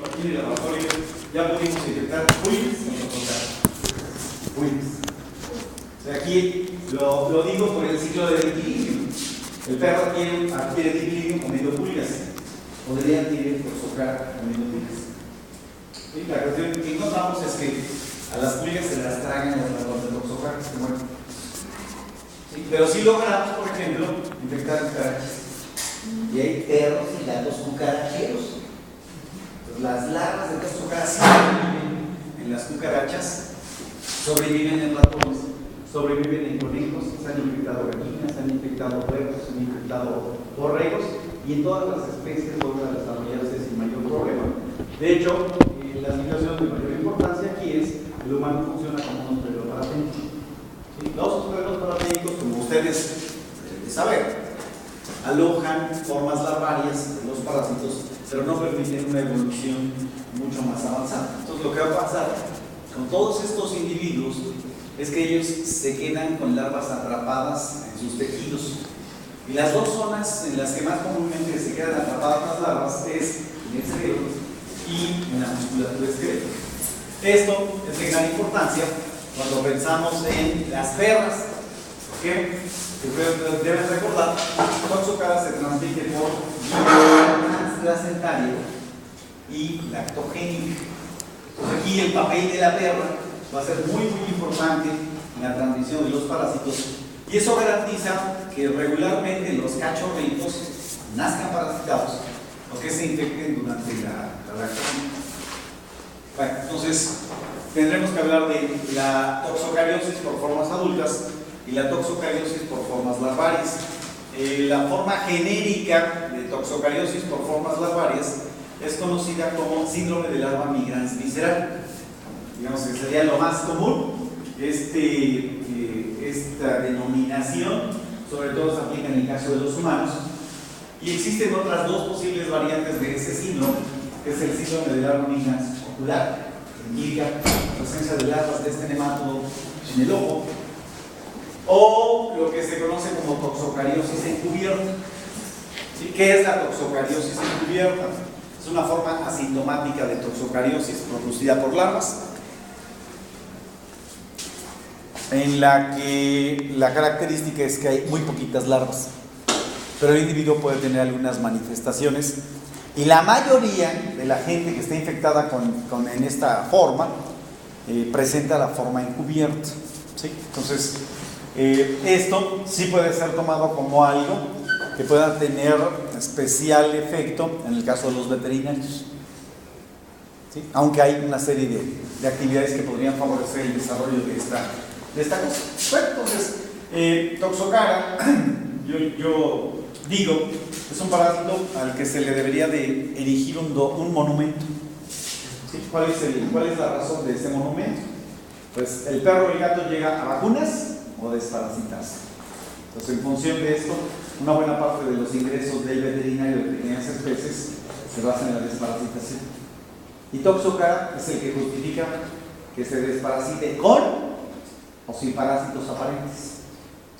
Aquí en el laboratorio ya pudimos detectar pulgas y encontrar pulgas. O sea, aquí lo digo por el ciclo de equilibrio. El perro adquiere equilibrio comiendo pulgas. Podría adquirir toxocara comiendo pulgas. Y la cuestión que encontramos es que a las pulgas se las tragan los ratos de toxocara, que mueren. Sí, pero si logramos, por ejemplo, infectar cucarachas. Y hay perros y gatos cucaracheros. Las larvas de toxocara sobreviven en las cucarachas, sobreviven en ratones, sobreviven en conejos, se han infectado gallinas, se han infectado huevos, se han infectado borregos, y en todas las especies logra desarrollarse sin mayor problema. De hecho, la situación de mayor importancia aquí es que el humano funciona como un hospedero paratécnico. ¿Sí? Los hospederos paratécnicos, como ustedes deben de saber, alojan formas larvarias de los parásitos, pero no permiten una evolución mucho más avanzada. Entonces, lo que va a pasar con todos estos individuos es que ellos se quedan con larvas atrapadas en sus tejidos. Y las dos zonas en las que más comúnmente se quedan atrapadas las larvas es en el cerebro y en la musculatura esquelética. Esto es de gran importancia cuando pensamos en las perras, que deben recordar que toxocara se transmite por vía transplacentaria y lactogénica. Entonces, aquí el papel de la perra va a ser muy importante en la transmisión de los parásitos, y eso garantiza que regularmente los cachorritos nazcan parasitados o que se infecten durante la lactancia. Bueno, entonces tendremos que hablar de la toxocariosis por formas adultas y la toxocariosis por formas larvarias. La forma genérica de toxocariosis por formas larvarias es conocida como síndrome de larva migrans visceral. Digamos que sería lo más común. Esta denominación sobre todo se aplica en el caso de los humanos, y existen otras dos posibles variantes de ese síndrome, que es el síndrome de larva migrans ocular, que indica la presencia de larvas de este nematodo en el ojo, o lo que se conoce como toxocariosis encubierta. ¿Sí? ¿Qué es la toxocariosis encubierta? Es una forma asintomática de toxocariosis producida por larvas, en la que la característica es que hay muy poquitas larvas, pero el individuo puede tener algunas manifestaciones, y la mayoría de la gente que está infectada en esta forma presenta la forma encubierta. ¿Sí? Entonces, esto sí puede ser tomado como algo que pueda tener especial efecto en el caso de los veterinarios. ¿Sí? Aunque hay una serie de actividades que podrían favorecer el desarrollo de esta cosa. Bueno, entonces, toxocara, yo digo, es un parásito al que se le debería de erigir un monumento. ¿Sí? ¿Cuál es la razón de ese monumento? Pues el perro o el gato llega a vacunas o desparasitarse. Entonces, en función de esto, una buena parte de los ingresos del veterinario de pequeñas especies se basa en la desparasitación. Y toxocara es el que justifica que se desparasite con o sin parásitos aparentes.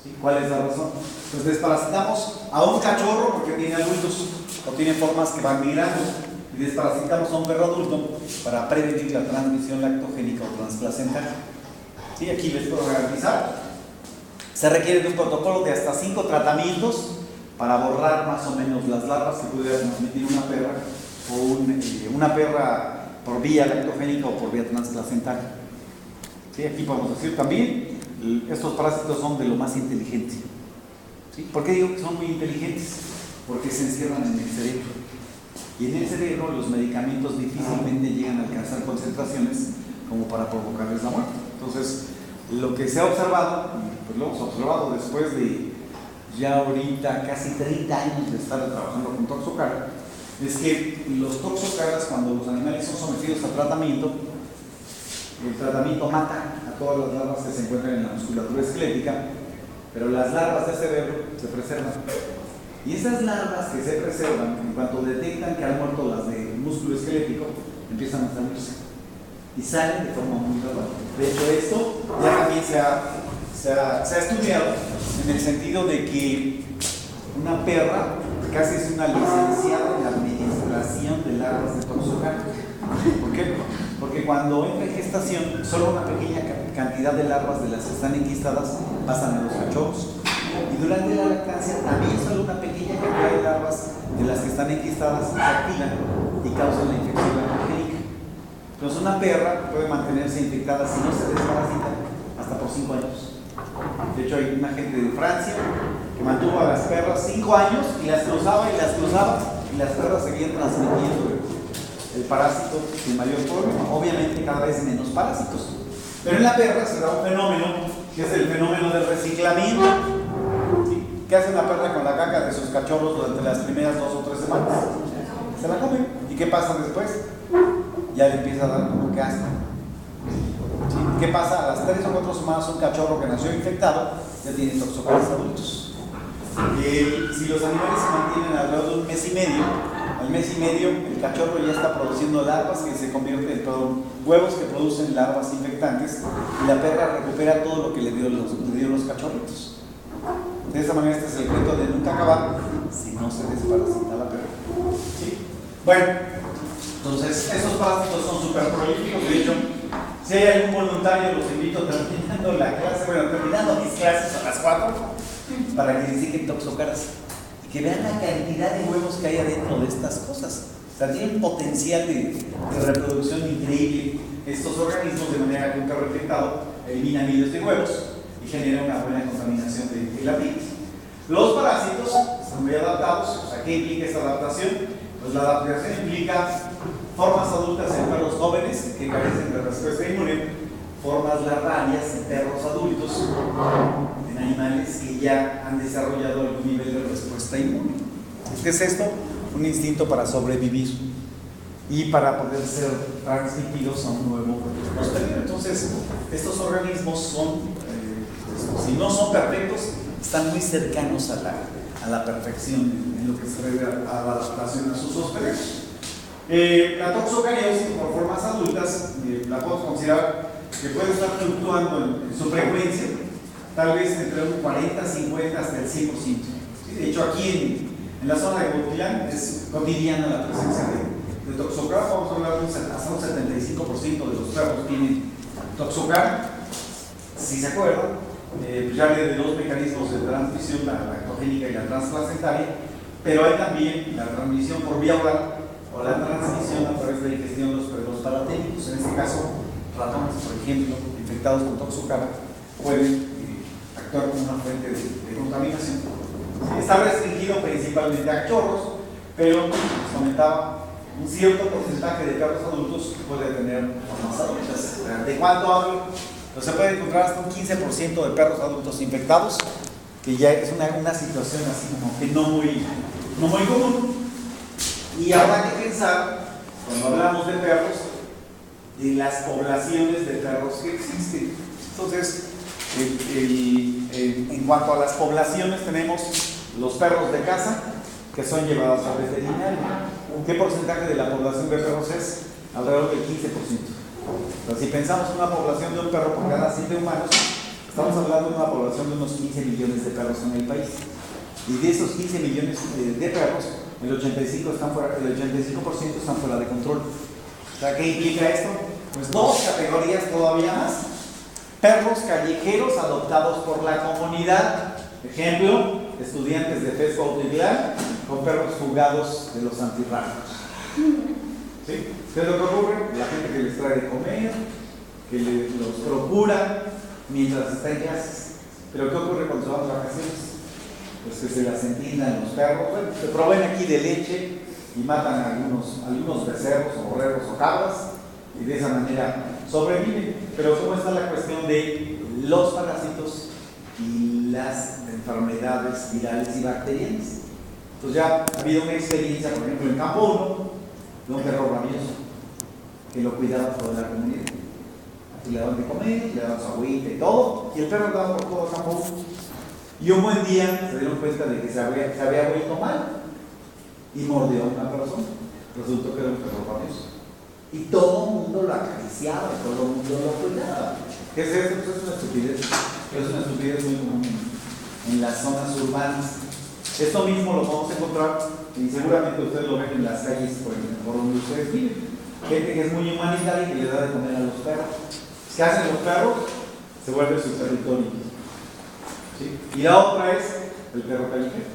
¿Sí? ¿Cuál es la razón? Pues desparasitamos a un cachorro porque tiene adultos o tiene formas que van migrando, y desparasitamos a un perro adulto para prevenir la transmisión lactogénica o transplacentaria. ¿Sí? Aquí les puedo garantizar, se requiere de un protocolo de hasta 5 tratamientos para borrar más o menos las larvas que pudiera transmitir una perra o una perra por vía lactogénica o por vía transplacentaria. ¿Sí? Aquí podemos decir también, estos parásitos son de lo más inteligente. ¿Sí? ¿Por qué digo que son muy inteligentes? Porque se encierran en el cerebro. Y en el cerebro los medicamentos difícilmente llegan a alcanzar concentraciones como para provocarles la muerte. Entonces, lo que se ha observado, pues lo hemos observado después de ya ahorita casi 30 años de estar trabajando con toxocara, es que los toxocaras, cuando los animales son sometidos a tratamiento, el tratamiento mata a todas las larvas que se encuentran en la musculatura esquelética, pero las larvas de cerebro se preservan. Y esas larvas que se preservan, en cuanto detectan que han muerto las de músculo esquelético, empiezan a salirse y salen de forma muy gradual. De hecho, esto ya también se ha estudiado en el sentido de que una perra casi es una licenciada en administración población de larvas de toxocara. ¿Por qué? Porque cuando entra en gestación, solo una pequeña cantidad de larvas de las que están enquistadas pasan a los cachorros. Y durante la lactancia también solo una pequeña cantidad de larvas de las que están enquistadas se activan y causan la infección congénita. Entonces una perra puede mantenerse infectada si no se desparasita hasta por 5 años. De hecho hay una gente de Francia que mantuvo a las perras 5 años y las cruzaba y las cruzaba y las perras seguían transmitiendo el parásito sin mayor problema. Obviamente cada vez menos parásitos. Pero en la perra se da un fenómeno que es el fenómeno del reciclamiento. ¿Sí? ¿Qué hace una perra con la caca de sus cachorros durante las primeras 2 o 3 semanas? Se la come. ¿Y qué pasa después? Ya le empieza a dar como que asco. ¿Sí? ¿Qué pasa? A las 3 o 4 semanas un cachorro que nació infectado ya tiene toxocaras adultos. Si los animales se mantienen alrededor de un mes y medio, al mes y medio el cachorro ya está produciendo larvas que se convierten en huevos que producen larvas infectantes y la perra recupera todo lo que le dio los cachorritos. De esa manera este es el reto de nunca acabar si no se desparasita la perra. ¿Sí? Bueno, entonces estos parásitos son súper prolíficos. De hecho, si hay algún voluntario, los invito terminando la clase, terminando mis clases a las 4 para que visiten toxocaras y que vean la cantidad de huevos que hay adentro de estas cosas. O sea, tienen potencial de reproducción increíble. Estos organismos, de manera que un perro infectado elimina miles de huevos y genera una buena contaminación de la piel. Los parásitos están muy adaptados. O sea, ¿qué implica esta adaptación? Pues la adaptación implica formas adultas en perros jóvenes que carecen de respuesta inmune, formas larvarias en perros adultos, en animales que ya han desarrollado algún nivel de respuesta inmune. ¿Qué es esto? Un instinto para sobrevivir y para poder ser transmitidos a un nuevo posterior. Entonces, estos organismos son, si no son perfectos, están muy cercanos a la perfección en lo que se refiere a la adaptación a sus hospederos. La toxocariosis por formas adultas la podemos considerar que puede estar fluctuando en su frecuencia, tal vez entre un 40, 50 hasta el 100%. ¿Sí? De hecho, aquí en la zona de Boquilán es cotidiana la presencia de toxocara. Vamos a hablar de hasta un 75% de los perros tienen toxocara. Si se acuerdan, ya hablé de 2 mecanismos de transmisión, la lactogénica y la transplacentaria, pero hay también la transmisión por vía oral o la transmisión a través de la ingestión de los perros paraténicos. En este caso, ratones, por ejemplo, infectados con toxocara, pueden actuar como una fuente de contaminación. Está restringido principalmente a cachorros, pero, como comentaba, un cierto porcentaje de perros adultos puede tener formas adultas. ¿De cuánto hablo? Pues se puede encontrar hasta un 15% de perros adultos infectados, que ya es una situación así como que no muy común. Y habrá que pensar, cuando hablamos de perros, de las poblaciones de perros que existen. Entonces, en cuanto a las poblaciones, tenemos los perros de casa que son llevados al veterinario. ¿Qué porcentaje de la población de perros es? Alrededor del 15%. Pero si pensamos en una población de un perro por cada 7 humanos, estamos hablando de una población de unos 15 millones de perros en el país. Y de esos 15 millones de perros, el 85% están fuera de control. O sea, ¿qué implica esto? Pues 2 categorías todavía más. Perros callejeros adoptados por la comunidad. Ejemplo, estudiantes de FES Cuautitlán con perros fugados de los antirrábicos. ¿Sí? ¿Qué es lo que ocurre? La gente que les trae de comer, que los procura mientras está en clases. Pero ¿qué ocurre cuando se van de vacaciones? Pues que se las entiendan los perros. Bueno, se proveen aquí de leche y matan a algunos becerros o borregos o cabras y de esa manera sobreviven. Pero ¿cómo está la cuestión de los parásitos y las enfermedades virales y bacterianas? Entonces ya ha habido una experiencia, por ejemplo, en Campo 1, de un perro rabioso que lo cuidaba toda la comunidad. Aquí le daban de comer, le daban su agüita y todo, y el perro andaba por todo Campo 1. Y un buen día se dieron cuenta de que se había vuelto mal y mordió a una persona. Resultó que era un perro rabioso. Y todo el mundo lo acariciaba, todo el mundo lo cuidaba. ¿Qué es esto? Pues es una estupidez. Es una estupidez muy común en las zonas urbanas. Esto mismo lo podemos encontrar y seguramente ustedes lo ven en las calles por donde ustedes viven. Gente que es muy humanitaria y que le da de comer a los perros. ¿Qué hacen los perros? Se vuelve su territorio. ¿Sí? Y la otra es el perro callejero.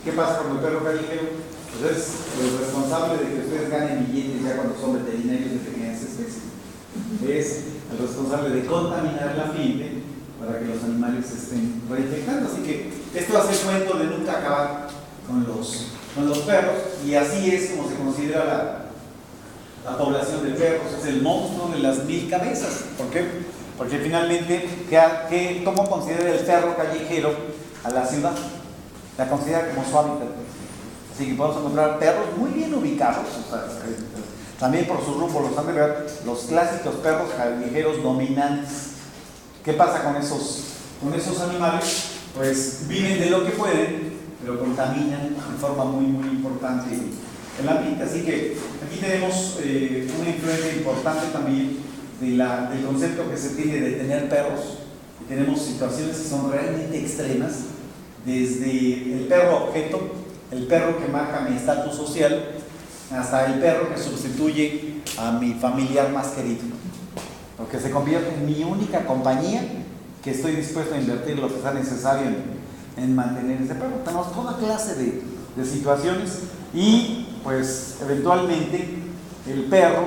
¿Qué pasa con el perro callejero? Pues es el responsable de que ustedes ganen billetes ya cuando son veterinarios de pequeñas especies. Es el responsable de contaminar el ambiente para que los animales se estén reinfectando. Así que esto hace cuento de nunca acabar con los perros, y así es como se considera la población de perros. Es el monstruo de las 1000 cabezas. ¿Por qué? Porque finalmente, ¿cómo considera el perro callejero a la ciudad? La considera como su hábitat. Así que podemos encontrar perros muy bien ubicados, o sea, también por su rumbo los han de ver, los clásicos perros callejeros dominantes. ¿Qué pasa con esos animales? Pues viven de lo que pueden, pero contaminan de forma muy, muy importante el ambiente. Así que aquí tenemos una influencia importante también del concepto que se tiene de tener perros. Y tenemos situaciones que son realmente extremas, desde el perro objeto, el perro que marca mi estatus social, hasta el perro que sustituye a mi familiar más querido, porque se convierte en mi única compañía, que estoy dispuesto a invertir lo que sea necesario en mantener ese perro. Tenemos toda clase de situaciones, y pues eventualmente el perro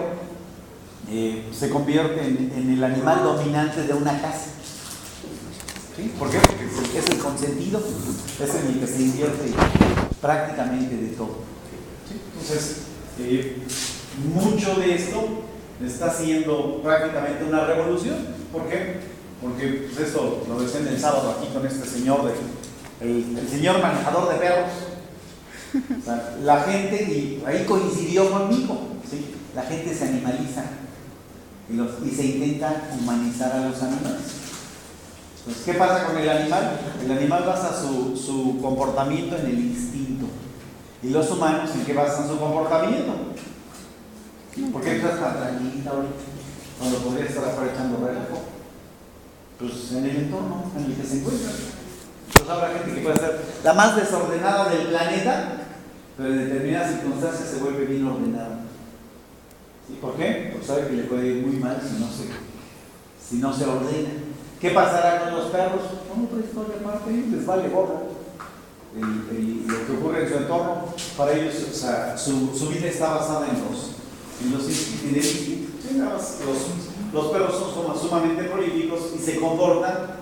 se convierte en el animal dominante de una casa. ¿Sí? ¿Por qué? Porque es el consentido, es en el que se invierte prácticamente de todo. ¿Sí? Entonces, mucho de esto está haciendo prácticamente una revolución. ¿Por qué? Porque pues esto lo decían el sábado aquí con este señor, el señor manejador de perros. O sea, la gente, y ahí coincidió conmigo, ¿sí? La gente se animaliza y se intenta humanizar a los animales. Entonces, ¿qué pasa con el animal? El animal basa su comportamiento en el instinto. ¿Y los humanos en qué basan su comportamiento? ¿Por qué estás tan tranquilita ahorita? Cuando podría estar afuera echando relajo. Pues en el entorno en el que se encuentra. Entonces habrá gente que puede ser la más desordenada del planeta, pero en determinadas circunstancias se vuelve bien ordenada. ¿Sí? ¿Por qué? Porque sabe que le puede ir muy mal si no se ordena. ¿Qué pasará con los perros? No, otra historia aparte, les vale gorro lo que ocurre en su entorno. Para ellos, o sea, su vida está basada en los instintos. Los perros son sumamente prolíficos y se comportan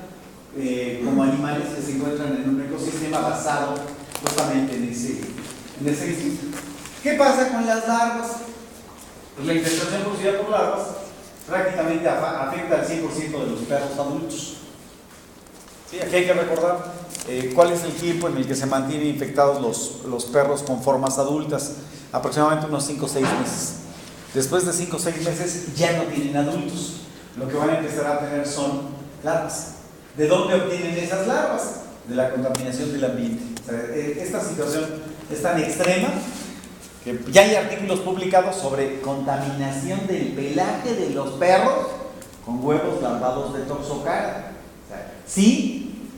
como animales que se encuentran en un ecosistema basado justamente en ese instinto. ¿Qué pasa con las larvas? Pues la infestación producida por larvas prácticamente afecta al 100% de los perros adultos. ¿Sí? Aquí hay que recordar cuál es el tiempo en el que se mantienen infectados los perros con formas adultas, aproximadamente unos 5 o 6 meses. Después de 5 o 6 meses ya no tienen adultos, lo que van a empezar a tener son larvas. ¿De dónde obtienen esas larvas? De la contaminación del ambiente. O sea, esta situación es tan extrema que ya hay artículos publicados sobre contaminación del pelaje de los perros con huevos larvados de toxocara. O sea, sí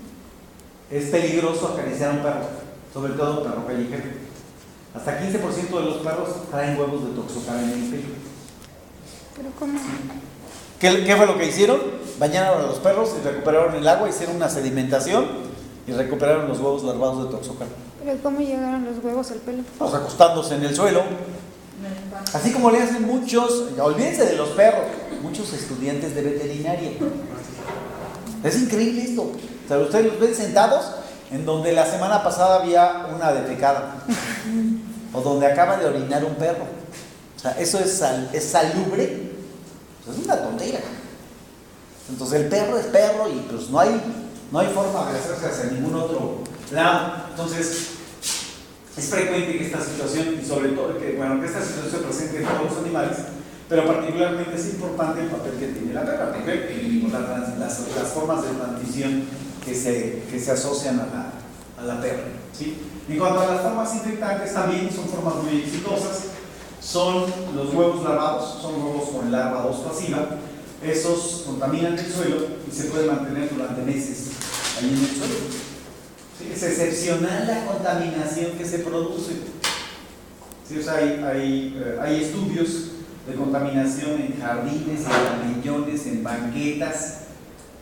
es peligroso acariciar a un perro, sobre todo un perro callejero. Hasta 15% de los perros traen huevos de toxocara en el pelo. ¿Pero cómo? ¿Qué fue lo que hicieron? Bañaron a los perros y recuperaron el agua, hicieron una sedimentación y recuperaron los huevos larvados de toxocara. ¿Pero cómo llegaron los huevos al pelo? Pues acostándose en el suelo. Así como le hacen muchos, olvídense de los perros, muchos estudiantes de veterinaria. Es increíble esto. O sea, ustedes los ven sentados en donde la semana pasada había una defecada o donde acaba de orinar un perro. O sea, eso es salubre. Pues es una tontera. Entonces el perro es perro y pues no hay forma de hacerse hacia ningún otro lado. Entonces es frecuente que esta situación, y sobre todo que esta situación se presente en todos los animales, pero particularmente es importante el papel que tiene la perra, porque las formas de transmisión que se asocian a la perra. ¿Sí? En cuanto a las formas infectantes, también son formas muy exitosas. Son los huevos larvados, son huevos con larva 2 pasiva. Esos contaminan el suelo y se pueden mantener durante meses ahí en el suelo. ¿Sí? Es excepcional la contaminación que se produce. Sí, o sea, hay estudios de contaminación en jardines, en camellones, en banquetas,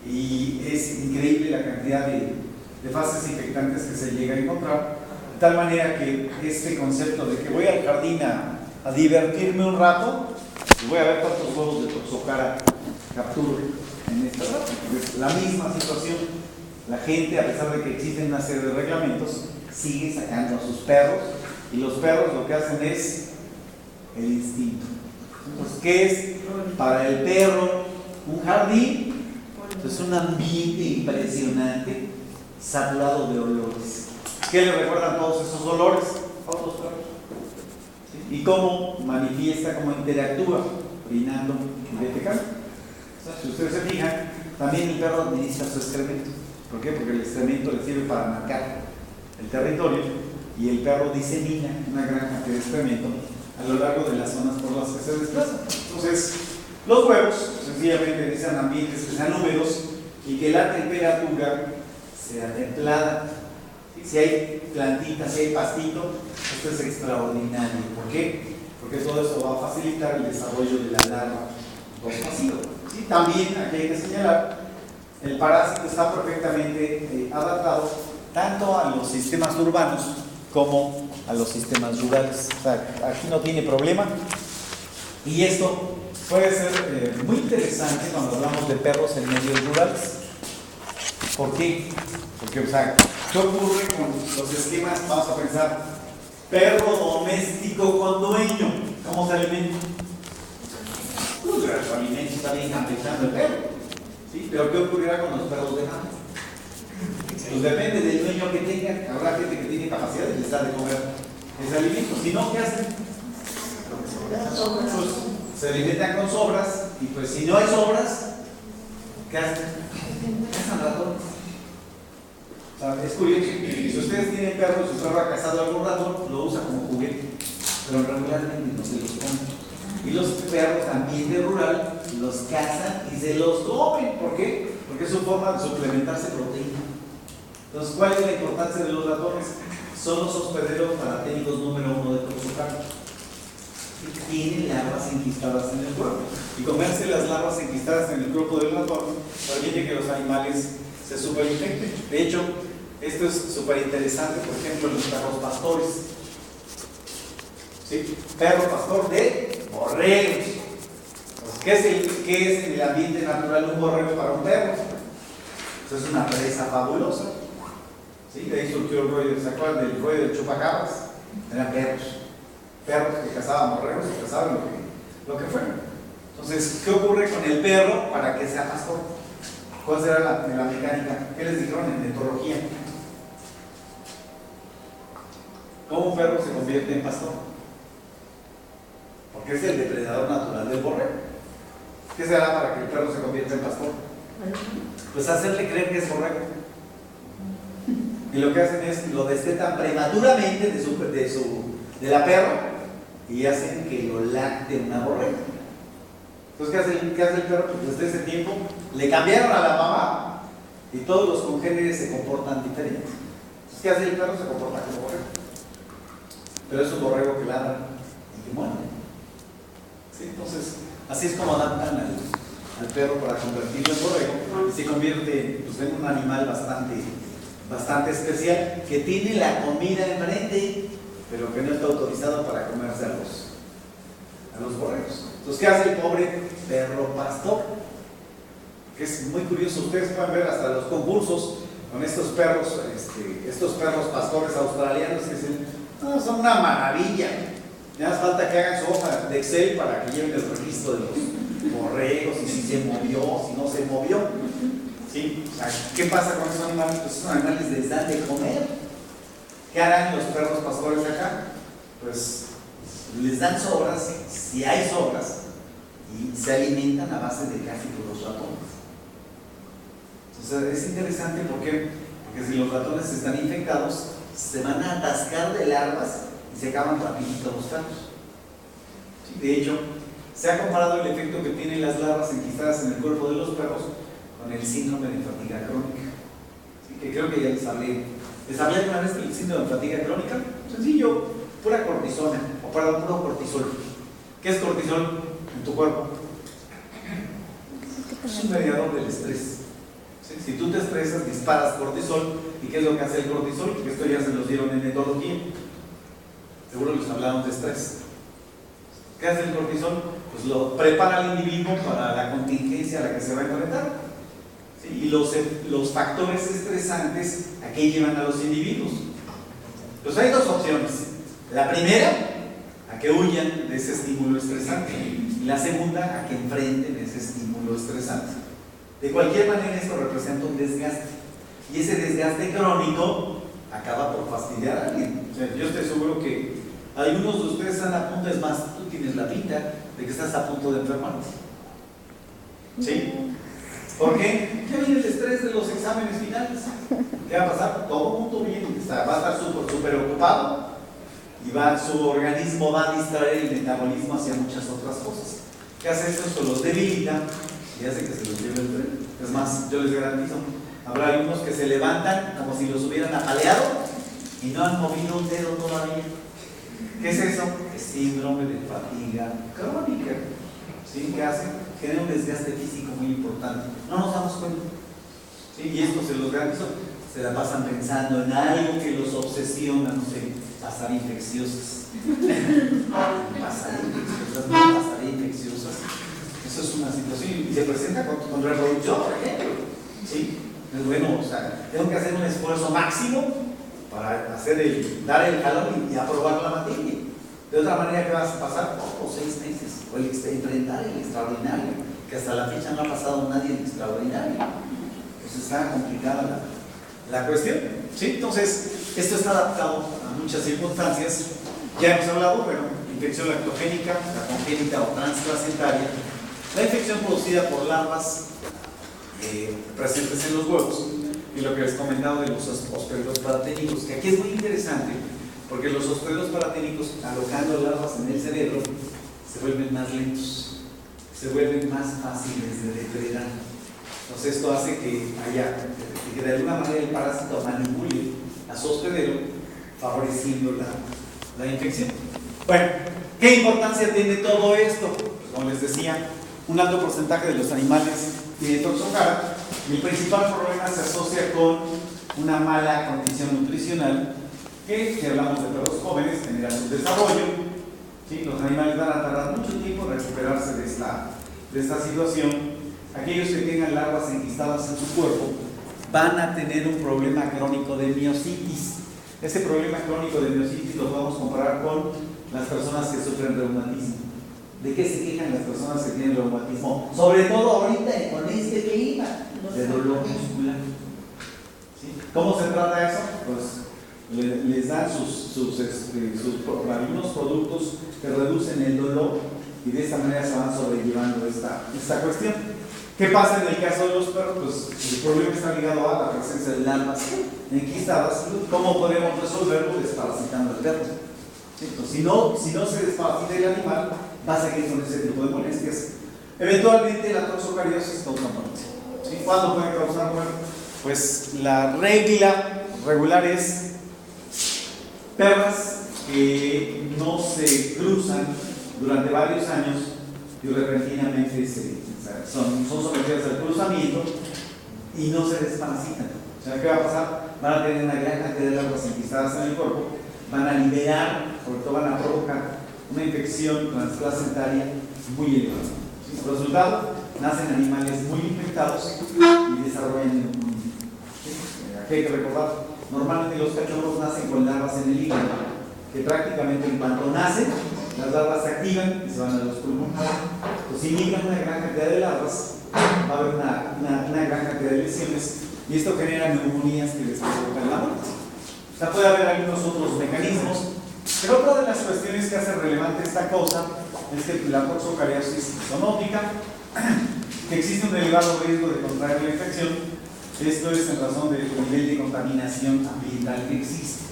y es increíble la cantidad de fases infectantes que se llega a encontrar, de tal manera que este concepto de que voy al jardín a divertirme un rato, y voy a ver cuántos huevos de toxocara capturo en este rato. Es la misma situación. La gente, a pesar de que existen una serie de reglamentos, sigue sacando a sus perros, y los perros lo que hacen es el instinto. Entonces, ¿qué es para el perro un jardín? Es un ambiente impresionante, saturado de olores. ¿Qué le recuerdan todos esos olores? A los perros. ¿Sí? ¿Y cómo manifiesta, cómo interactúa? Orinando y defecando. Si ustedes se fijan, también el perro administra su excremento. ¿Por qué? Porque el excremento le sirve para marcar el territorio, y el perro disemina una gran cantidad de excremento a lo largo de las zonas por las que se desplaza. Entonces, los huevos sencillamente necesitan ambientes que sean húmedos y que la temperatura sea templada. Si hay plantitas, si hay pastito, esto es extraordinario. ¿Por qué? Porque todo eso va a facilitar el desarrollo de la larva pospasiva. ¿Sí? También aquí hay que señalar, el parásito está perfectamente adaptado tanto a los sistemas urbanos como a los sistemas rurales. O sea, aquí no tiene problema, y esto puede ser muy interesante cuando hablamos de perros en medios rurales. ¿Por qué? Porque, o sea, ¿qué ocurre con los esquemas? Vamos a pensar, perro doméstico con dueño, ¿cómo se alimenta? Pues su alimento está bien campechando el perro, ¿sí? Pero ¿qué ocurrirá con los perros de campo? Pues depende del dueño que tenga. Habrá gente que tiene capacidad de les da de comer ese alimento. Si no, ¿qué hacen? Pues se alimentan con sobras, y pues si no hay sobras, ¿qué hacen? Cazan ratones. O sea, es curioso. Si ustedes tienen perros, su perro ha cazado algún ratón, lo usa como juguete, pero regularmente no se los comen. Y los perros ambiente rural los cazan y se los comen. ¿Por qué? Porque es su forma de suplementarse proteína. Entonces, ¿cuál es la importancia de los ratones? Son los hospederos paraténicos número 1 de toxocara. Tienen larvas enquistadas en el cuerpo, y comerse las larvas enquistadas en el cuerpo del ratón permite que los animales se superinfecten. De hecho, esto es súper interesante, por ejemplo, en los perros pastores. ¿Sí? Perro pastor de borregos. Pues, ¿qué es en el ambiente natural un borrego para un perro? Pues es una presa fabulosa. ¿Sí? De ahí surgió el rollo, ¿se acuerdan del rollo del chupacabras? Eran perros que cazaban borregos, que cazaban lo que fuera. Entonces, ¿qué ocurre con el perro para que sea pastor? ¿Cuál será la mecánica? ¿Qué les dijeron en etología? ¿Cómo un perro se convierte en pastor? Porque es el depredador natural del borrego. ¿Qué será para que el perro se convierta en pastor? Pues hacerle creer que es borrego. Y lo que hacen es lo destetan prematuramente de la perra, y hacen que lo lacte una borrega. Entonces, ¿qué hace el perro? Pues desde ese tiempo le cambiaron a la mamá, y todos los congéneres se comportan diferentes. Entonces, ¿qué hace el perro? Se comporta como borrego. Pero es un borrego que ladra y que muerde. ¿Sí? Entonces, así es como adaptan al perro para convertirlo en borrego, y se convierte pues, en un animal bastante especial, que tiene la comida enfrente, pero que no está autorizado para comerse a los borregos. Entonces, ¿qué hace el pobre perro pastor? Que es muy curioso. Ustedes pueden ver hasta los concursos con estos perros pastores australianos que dicen, no, son una maravilla. Ya hace falta que hagan su hoja de Excel para que lleven el registro de los borregos, y si se movió, si no se movió. ¿Sí? ¿Qué pasa con esos animales? Pues esos animales les dan de comer. ¿Qué harán los perros pastores acá? Pues les dan sobras, si hay sobras, y se alimentan a base de casi puros ratones. Entonces es interesante porque si los ratones están infectados, se van a atascar de larvas y se acaban rapidito los perros. ¿Sí? De hecho, se ha comparado el efecto que tienen las larvas enquistadas en el cuerpo de los perros con el síndrome de fatiga crónica. ¿Sí? Que creo que ya les hablé. ¿Les hablé alguna vez del síndrome de fatiga crónica? Sencillo. pura cortisona, o perdón, puro cortisol. ¿Qué es cortisol en tu cuerpo? Es un mediador del estrés. ¿Sí? Si tú te estresas, disparas cortisol. ¿Y qué es lo que hace el cortisol? Que esto ya se los dieron en etología. Seguro les hablaron de estrés. ¿Qué hace el cortisol? Pues lo prepara al individuo para la contingencia a la que se va a enfrentar. ¿Sí? Y los factores estresantes, ¿a qué llevan a los individuos? Pues hay dos opciones. La primera, a que huyan de ese estímulo estresante. Y la segunda, a que enfrenten ese estímulo estresante. De cualquier manera, esto representa un desgaste. Y ese desgaste crónico acaba por fastidiar a alguien. O sea, yo estoy seguro que algunos de ustedes están a punto, es más, tú tienes la pinta de que estás a punto de enfermarte. ¿Sí? ¿Por qué? Ya viene el estrés de los exámenes finales. ¿Qué va a pasar? Todo el mundo viene, va a estar súper ocupado y su organismo va a distraer el metabolismo hacia muchas otras cosas. ¿Qué hace esto? Esto los debilita y hace que se los lleve el tren. Es más, yo les garantizo, habrá algunos que se levantan como si los hubieran apaleado y no han movido un dedo todavía. ¿Qué es eso? Es síndrome de fatiga crónica. ¿Sí? ¿Qué hace? Genera un desgaste físico muy importante. No nos damos cuenta. ¿Sí? Y esto se los garantizo. Se la pasan pensando en algo que los obsesiona, no sé, pasar infecciosas. Pasar infecciosas. Eso es una situación. Y se presenta con reproducción, por ejemplo. ¿Sí? Es bueno, o sea, tengo que hacer un esfuerzo máximo para dar el jalón y aprobar la materia. De otra manera, ¿qué vas a pasar? 6 meses. O enfrentar el extraordinario, que hasta la fecha no ha pasado nadie en extraordinario. Pues está complicada la cuestión. ¿Sí? Entonces, esto está adaptado a muchas circunstancias. Ya hemos hablado, bueno, infección lactogénica, la congénita o transplacentaria, la infección producida por larvas presentes en los huevos, y lo que les comentaba de los hospederos paraténicos, que aquí es muy interesante, porque los hospederos paraténicos, alojando larvas en el cerebro, se vuelven más lentos, se vuelven más fáciles de depredar. Entonces esto hace que de alguna manera el parásito manipule a su hospedero, favoreciendo la infección. Bueno, ¿qué importancia tiene todo esto? Pues, como les decía, un alto porcentaje de los animales tiene toxocara, y el principal problema se asocia con una mala condición nutricional, que si hablamos de perros jóvenes, genera su desarrollo. ¿Sí? Los animales van a tardar mucho tiempo en recuperarse de esta situación. Aquellos que tengan larvas enquistadas en su cuerpo van a tener un problema crónico de miositis. Ese problema crónico de miositis lo vamos a comparar con las personas que sufren reumatismo. ¿De qué se quejan las personas que tienen reumatismo? Sobre todo ahorita con este clima, de dolor muscular. ¿Sí? ¿Cómo se trata eso? Pues les dan algunos productos que reducen el dolor y de esta manera se van sobrellevando esta cuestión. ¿Qué pasa en el caso de los perros? Pues el problema está ligado a la presencia de larvas enquistadas. ¿Cómo podemos resolverlo? Desparasitando al perro. ¿Sí? Entonces, si no se desparasita el animal, va a seguir con ese tipo de molestias. Eventualmente la toxocariosis causa muerte. ¿Sí? ¿Cuándo puede causar muerte? Pues la regla regular es perras que no se cruzan durante varios años y repentinamente son sometidas al cruzamiento y no se desparasitan. O sea, ¿qué va a pasar? Van a tener una gran cantidad de larvas enquistadas en el cuerpo, van a liberar, sobre todo van a provocar una infección transplacentaria muy elevada. ¿Sí? Como resultado, nacen animales muy infectados y desarrollan neumonía. ¿Sí? Aquí hay que recordar, normalmente los cachorros nacen con larvas en el hígado, que prácticamente en cuanto nacen, las larvas se activan y se van a los pulmones. Pues si inhiben una gran cantidad de larvas, va a haber una gran cantidad de lesiones y esto genera neumonías que les provocan la muerte. O sea, puede haber algunos otros mecanismos, pero otra de las cuestiones que hace relevante esta cosa es que la toxocariosis zoonótica, que existe un elevado riesgo de contraer la infección. Esto es en razón del nivel de contaminación ambiental que existe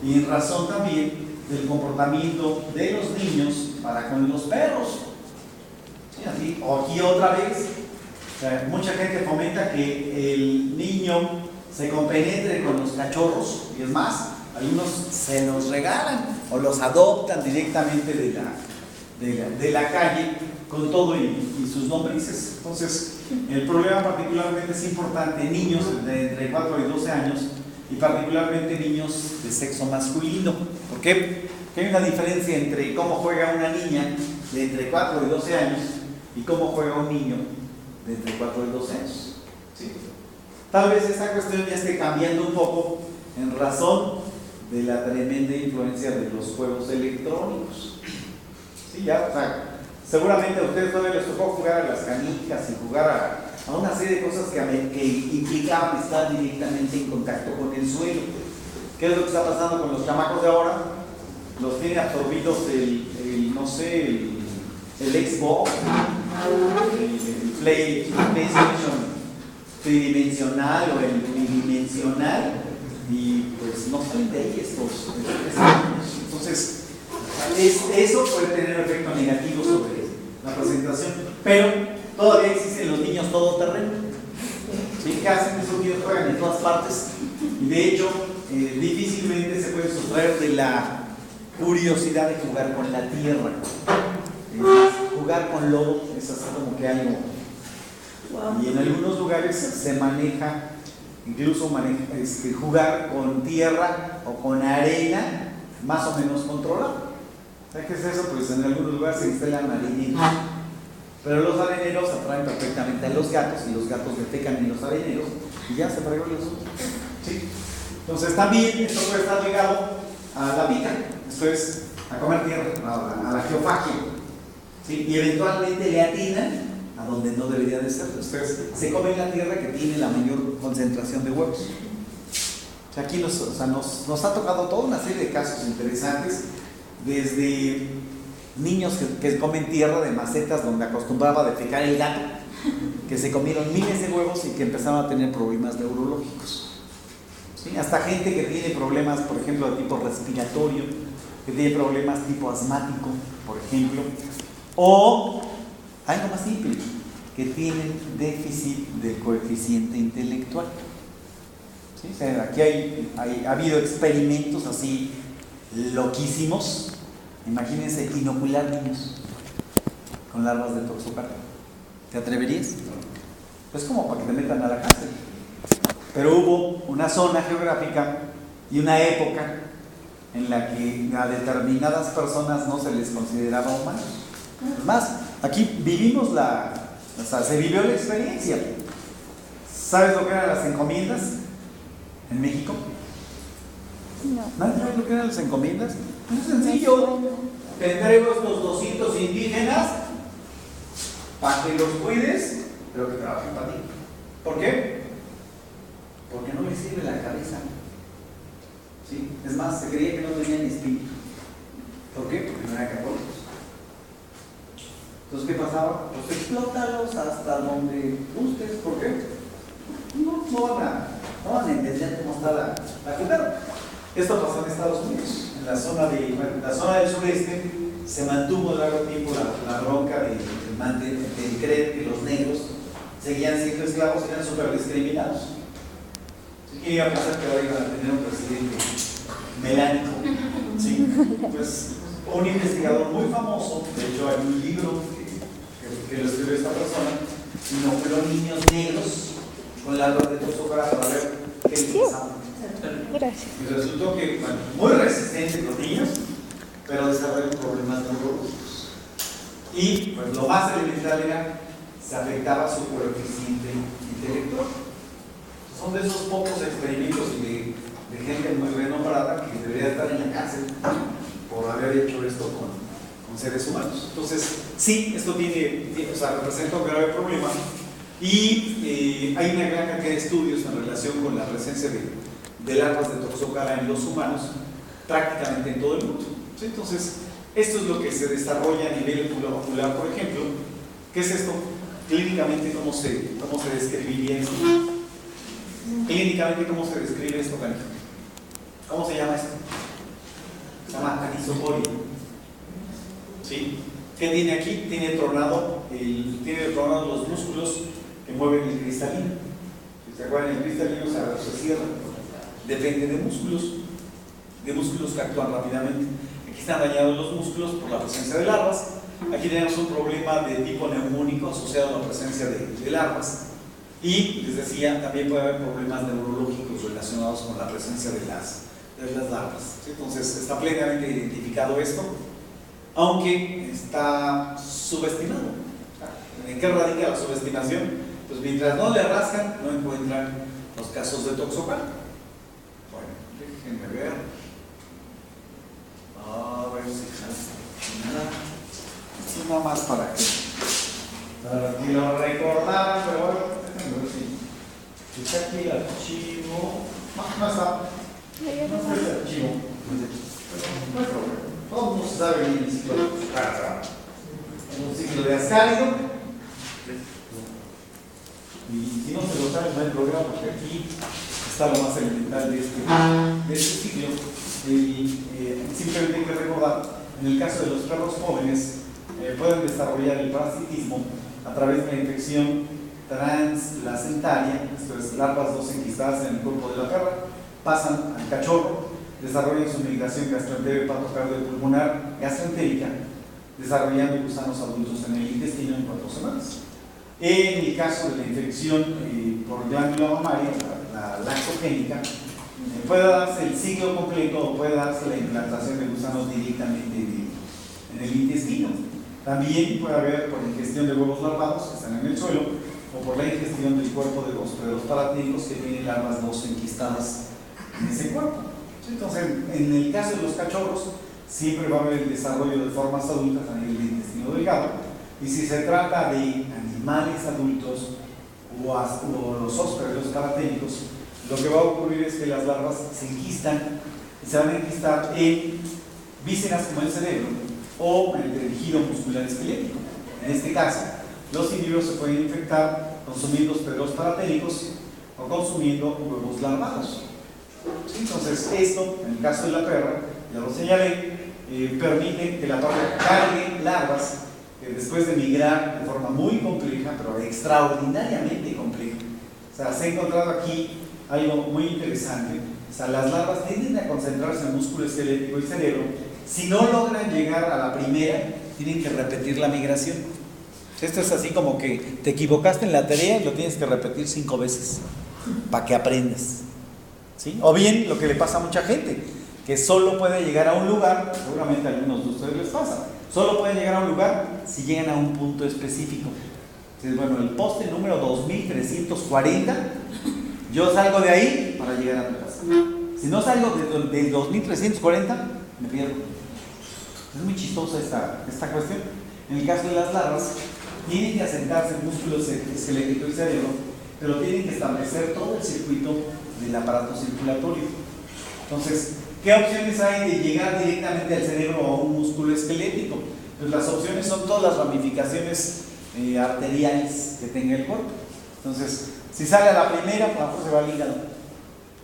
y en razón también del comportamiento de los niños para con los perros. ¿Sí? Aquí otra vez, o sea, mucha gente fomenta que el niño se compenetre con los cachorros, y es más, algunos se los regalan o los adoptan directamente de la calle con todo y sus lombrices. Entonces, el problema particularmente es importante en niños de entre 4 y 12 años y particularmente niños de sexo masculino. ¿Por qué? Porque hay una diferencia entre cómo juega una niña de entre 4 y 12 años y cómo juega un niño de entre 4 y 12 años. ¿Sí? Tal vez esta cuestión ya esté cambiando un poco en razón de la tremenda influencia de los juegos electrónicos. Sí, ya, o sea, seguramente a ustedes todavía les tocó jugar a las canicas y jugar a una serie de cosas que implicaban estar directamente en contacto con el suelo. ¿Qué es lo que está pasando con los chamacos de ahora? Los tiene absorbidos no sé, el Xbox, el PlayStation tridimensional o el tridimensional, y pues no salen de ahí estos niños. Entonces, eso puede tener efecto negativo sobre la presentación, pero todavía existen los niños todoterreno. ¿Sí? ¿Qué hacen? Esos niños juegan en todas partes y de hecho difícilmente se puede sustraer de la curiosidad de jugar con la tierra. Jugar con lodo es así como que algo. Y en algunos lugares se maneja, incluso jugar con tierra o con arena más o menos controlado. ¿Sabes qué es eso? Pues en algunos lugares se instalan areneros. Pero los areneros atraen perfectamente a los gatos y los gatos defecan en los areneros y ya se fregó el asunto. ¿Sí? Entonces también esto puede estar ligado a la vida, esto es a comer tierra, a la geofagia. ¿Sí? Y eventualmente le atinan a donde no debería de ser. Ustedes se comen la tierra que tiene la mayor concentración de huevos. O sea, aquí nos ha tocado toda una serie de casos interesantes, desde niños que comen tierra de macetas donde acostumbraba a defecar el gato, que se comieron miles de huevos y que empezaron a tener problemas neurológicos. ¿Sí? Hasta gente que tiene problemas, por ejemplo, de tipo respiratorio, que tiene problemas tipo asmático, por ejemplo, o algo más simple, que tienen déficit del coeficiente intelectual. ¿Sí? O sea, aquí ha habido experimentos así loquísimos. Imagínense inocular niños con larvas de toxocardia. ¿Te atreverías? Pues como para que te metan a la cárcel. Pero hubo una zona geográfica y una época en la que a determinadas personas no se les consideraba humanos. Es más, aquí vivimos se vivió la experiencia. ¿Sabes lo que eran las encomiendas en México? No. ¿Nadie sabe lo que eran las encomiendas? Es sencillo. Tendremos los 200 indígenas para que los cuides, pero que trabajen para ti. ¿Por qué? Porque no les sirve la cabeza. ¿Sí? Es más, se creía que no tenían espíritu. ¿Por qué? Porque no eran católicos. Entonces, ¿qué pasaba? Pues explótalos hasta donde gustes. ¿Por qué? No van a entender cómo está la cultura. Esto pasó en Estados Unidos. En la zona del sureste se mantuvo largo tiempo la bronca de creer que los negros seguían siendo esclavos y eran súper discriminados. ¿Quién iba a pensar que ahora iban a tener un presidente melánico? ¿Sí? Pues un investigador muy famoso, de hecho hay un libro que lo escribió esta persona, inoculó niños negros con larvas de toxocardia para ver qué les pasaba. Gracias. Y resultó que, muy resistentes los niños, pero desarrollaron problemas neurológicos. Y pues lo más elemental era, se afectaba su coeficiente intelectual. Son de esos pocos experimentos de gente muy renombrada que debería estar en la cárcel por haber hecho esto con seres humanos. Entonces, sí, esto representa un grave problema y hay una gran cantidad de estudios en relación con la presencia de larvas de toxocardia en los humanos prácticamente en todo el mundo. ¿Sí? Entonces, esto es lo que se desarrolla a nivel ocular, por ejemplo. ¿Qué es esto? Clínicamente, ¿cómo se describiría esto? Clínicamente, ¿cómo se describe esto, Canijo? ¿Cómo se llama esto? Se llama anisocoria. ¿Sí? ¿Qué tiene aquí? Tiene tronado los músculos que mueven el cristalino. Si se acuerdan, el cristalino se cierra. Depende de músculos que actúan rápidamente. Aquí están dañados los músculos por la presencia de larvas. Aquí tenemos un problema de tipo neumónico asociado a la presencia de larvas. Y les decía, también puede haber problemas neurológicos relacionados con la presencia de las larvas. ¿Sí? Entonces, está plenamente identificado esto, aunque está subestimado. ¿En qué radica la subestimación? Pues mientras no le rascan, no encuentran los casos de toxocara. Bueno, déjenme ver. A ver si nada. Esto nada más para que lo recordaran, pero bueno, déjenme ver si está aquí el archivo. No está. No está el archivo. No hay problema. Todo el mundo sabe bien el ciclo de toxocara. Un ciclo de ascárido. Y si no se lo saben, no hay problema, porque aquí está lo más elemental de este ciclo. Simplemente hay que recordar, en el caso de los perros jóvenes, pueden desarrollar el parasitismo a través de la infección transplacentaria, esto es, larvas dos enquistadas en el cuerpo de la perra, pasan al cachorro, desarrollan su migración gastroenteropático-cardiopulmonar gastroentérica, desarrollando gusanos adultos en el intestino en 4 semanas. En el caso de la infección por glándula mamaria, la lactogénica, puede darse el ciclo completo o puede darse la implantación de gusanos directamente en el intestino. También puede haber por ingestión de huevos larvados que están en el suelo o por la ingestión del cuerpo de los predadores paratínicos que tienen larvas dos enquistadas en ese cuerpo. Entonces, en el caso de los cachorros, siempre va a haber el desarrollo de formas adultas a nivel de intestino delgado. Y si se trata de animales adultos o los hóspedes paraténicos, lo que va a ocurrir es que las larvas se enquistan y se van a enquistar en vísceras como el cerebro o en el tejido muscular esquelético. En este caso, los individuos se pueden infectar consumiendo hospederos paraténicos o consumiendo huevos larvados. Entonces, esto, en el caso de la perra, ya lo señalé, permite que la perra cargue larvas que después de migrar de forma muy compleja, pero extraordinariamente compleja. O sea, se ha encontrado aquí algo muy interesante. O sea, las larvas tienden a concentrarse en el músculo esquelético y cerebro. Si no logran llegar a la primera, tienen que repetir la migración. Esto es así como que te equivocaste en la tarea y lo tienes que repetir 5 veces para que aprendas. ¿Sí? O bien lo que le pasa a mucha gente, que solo puede llegar a un lugar, seguramente a algunos de ustedes les pasa, solo pueden llegar a un lugar si llegan a un punto específico. Entonces, bueno, el poste número 2340, yo salgo de ahí para llegar a tu casa. Si no salgo del 2340, me pierdo. Es muy chistosa esta cuestión. En el caso de las larvas, tienen que asentarse en músculos esquelético y cerebro, pero tienen que establecer todo el circuito del aparato circulatorio. Entonces, ¿qué opciones hay de llegar directamente al cerebro o a un músculo esquelético? Pues las opciones son todas las ramificaciones arteriales que tenga el cuerpo. Entonces, si sale a la primera, pues se va al hígado.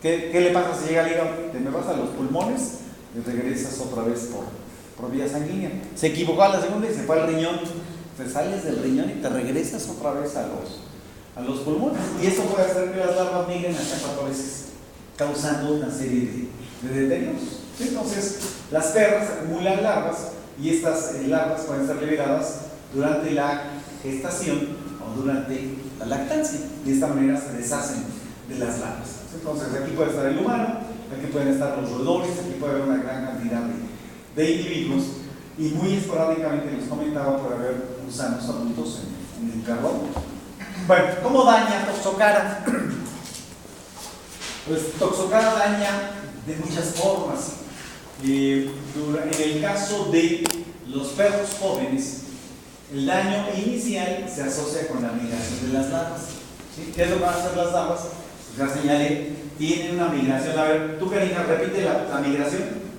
¿Qué le pasa si llega al hígado? Te me vas a los pulmones y regresas otra vez por vía sanguínea. Se equivocó a la segunda y se fue al riñón. Te sales del riñón y te regresas otra vez a los pulmones. Y eso puede hacer que las larvas migren hasta 4 veces, causando una serie de deterioros. Entonces, las perras acumulan larvas y estas larvas pueden ser liberadas durante la gestación o durante la lactancia. De esta manera se deshacen de las larvas. Entonces, aquí puede estar el humano, aquí pueden estar los roedores, aquí puede haber una gran cantidad de individuos y muy esporádicamente, les comentaba, puede haber gusanos adultos en el carbón. Bueno, ¿cómo daña Toxocara? Pues Toxocara daña de muchas formas. En el caso de los perros jóvenes, el daño inicial se asocia con la migración de las larvas. ¿Sí? ¿Qué es lo que van a hacer las larvas? Pues ya señalé, tienen una migración. A ver, tú, Karina, repite la migración.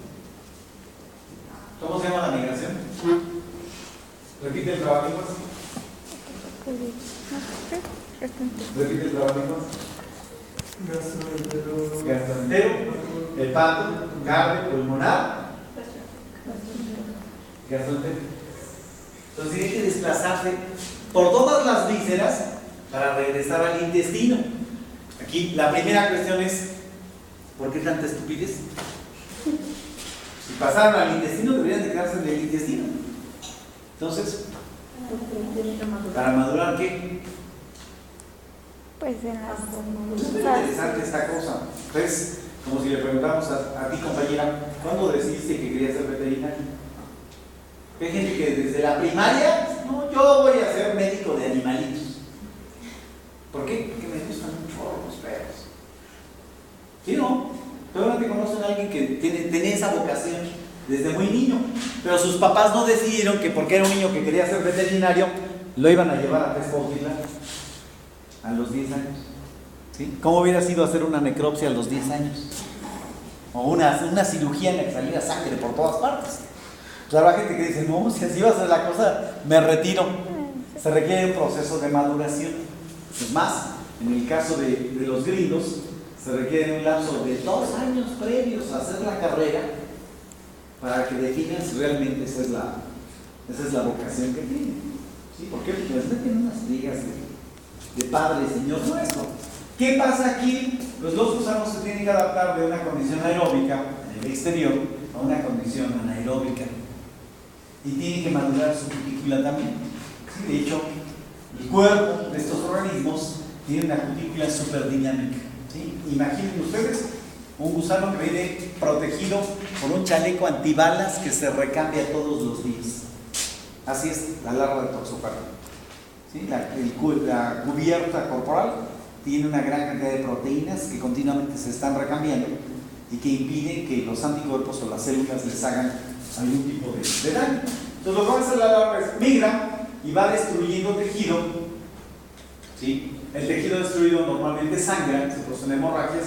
¿Cómo se llama la migración? Repite el trabalenguas. Repite el trabalenguas. Gastroentero, hepato, cardio, pulmonar. Gastroentero. Entonces tiene que desplazarse por todas las vísceras para regresar al intestino. Aquí la primera cuestión es: ¿por qué tanta estupidez? Si pasaron al intestino, deberían de quedarse en el intestino. Entonces, ¿para madurar qué? Pues en las Es muy interesante esta cosa. Entonces, como si le preguntáramos a ti, compañera, ¿cuándo decidiste que querías ser veterinario? Hay gente que desde la primaria, no, yo voy a ser médico de animalitos. ¿Por qué? Porque me gustan mucho los perros. ¿Sí, no? Seguramente conocen a alguien que tiene esa vocación desde muy niño, pero sus papás no decidieron que porque era un niño que quería ser veterinario, lo iban a llevar a Tezcuautitlán a los 10 años. ¿Sí? ¿Cómo hubiera sido hacer una necropsia a los 10 años? O una cirugía en la que saliera sangre por todas partes. Claro, hay gente que dice, no, si así va a ser la cosa, me retiro. Se requiere un proceso de maduración. Es más, en el caso de los gringos, se requiere un lapso de 2 años previos a hacer la carrera para que definan si realmente esa es la vocación que tienen. ¿Sí? ¿Por qué? Porque les meten unas ligas de Padre Señor nuestro. ¿Qué pasa aquí? Pues los gusanos se tienen que adaptar de una condición aeróbica en el exterior a una condición anaeróbica. Y tienen que madurar su cutícula también. ¿Sí? De hecho, el cuerpo de estos organismos tiene una cutícula súper dinámica. ¿Sí? Imaginen ustedes un gusano que viene protegido por un chaleco antibalas que se recambia todos los días. Así es la larva del toxocardio. ¿Sí? La cubierta corporal tiene una gran cantidad de proteínas que continuamente se están recambiando y que impiden que los anticuerpos o las células les hagan algún tipo de daño. Entonces lo que va a hacer la larva es migra y va destruyendo tejido. ¿Sí? El tejido destruido normalmente sangra, se producen hemorragias,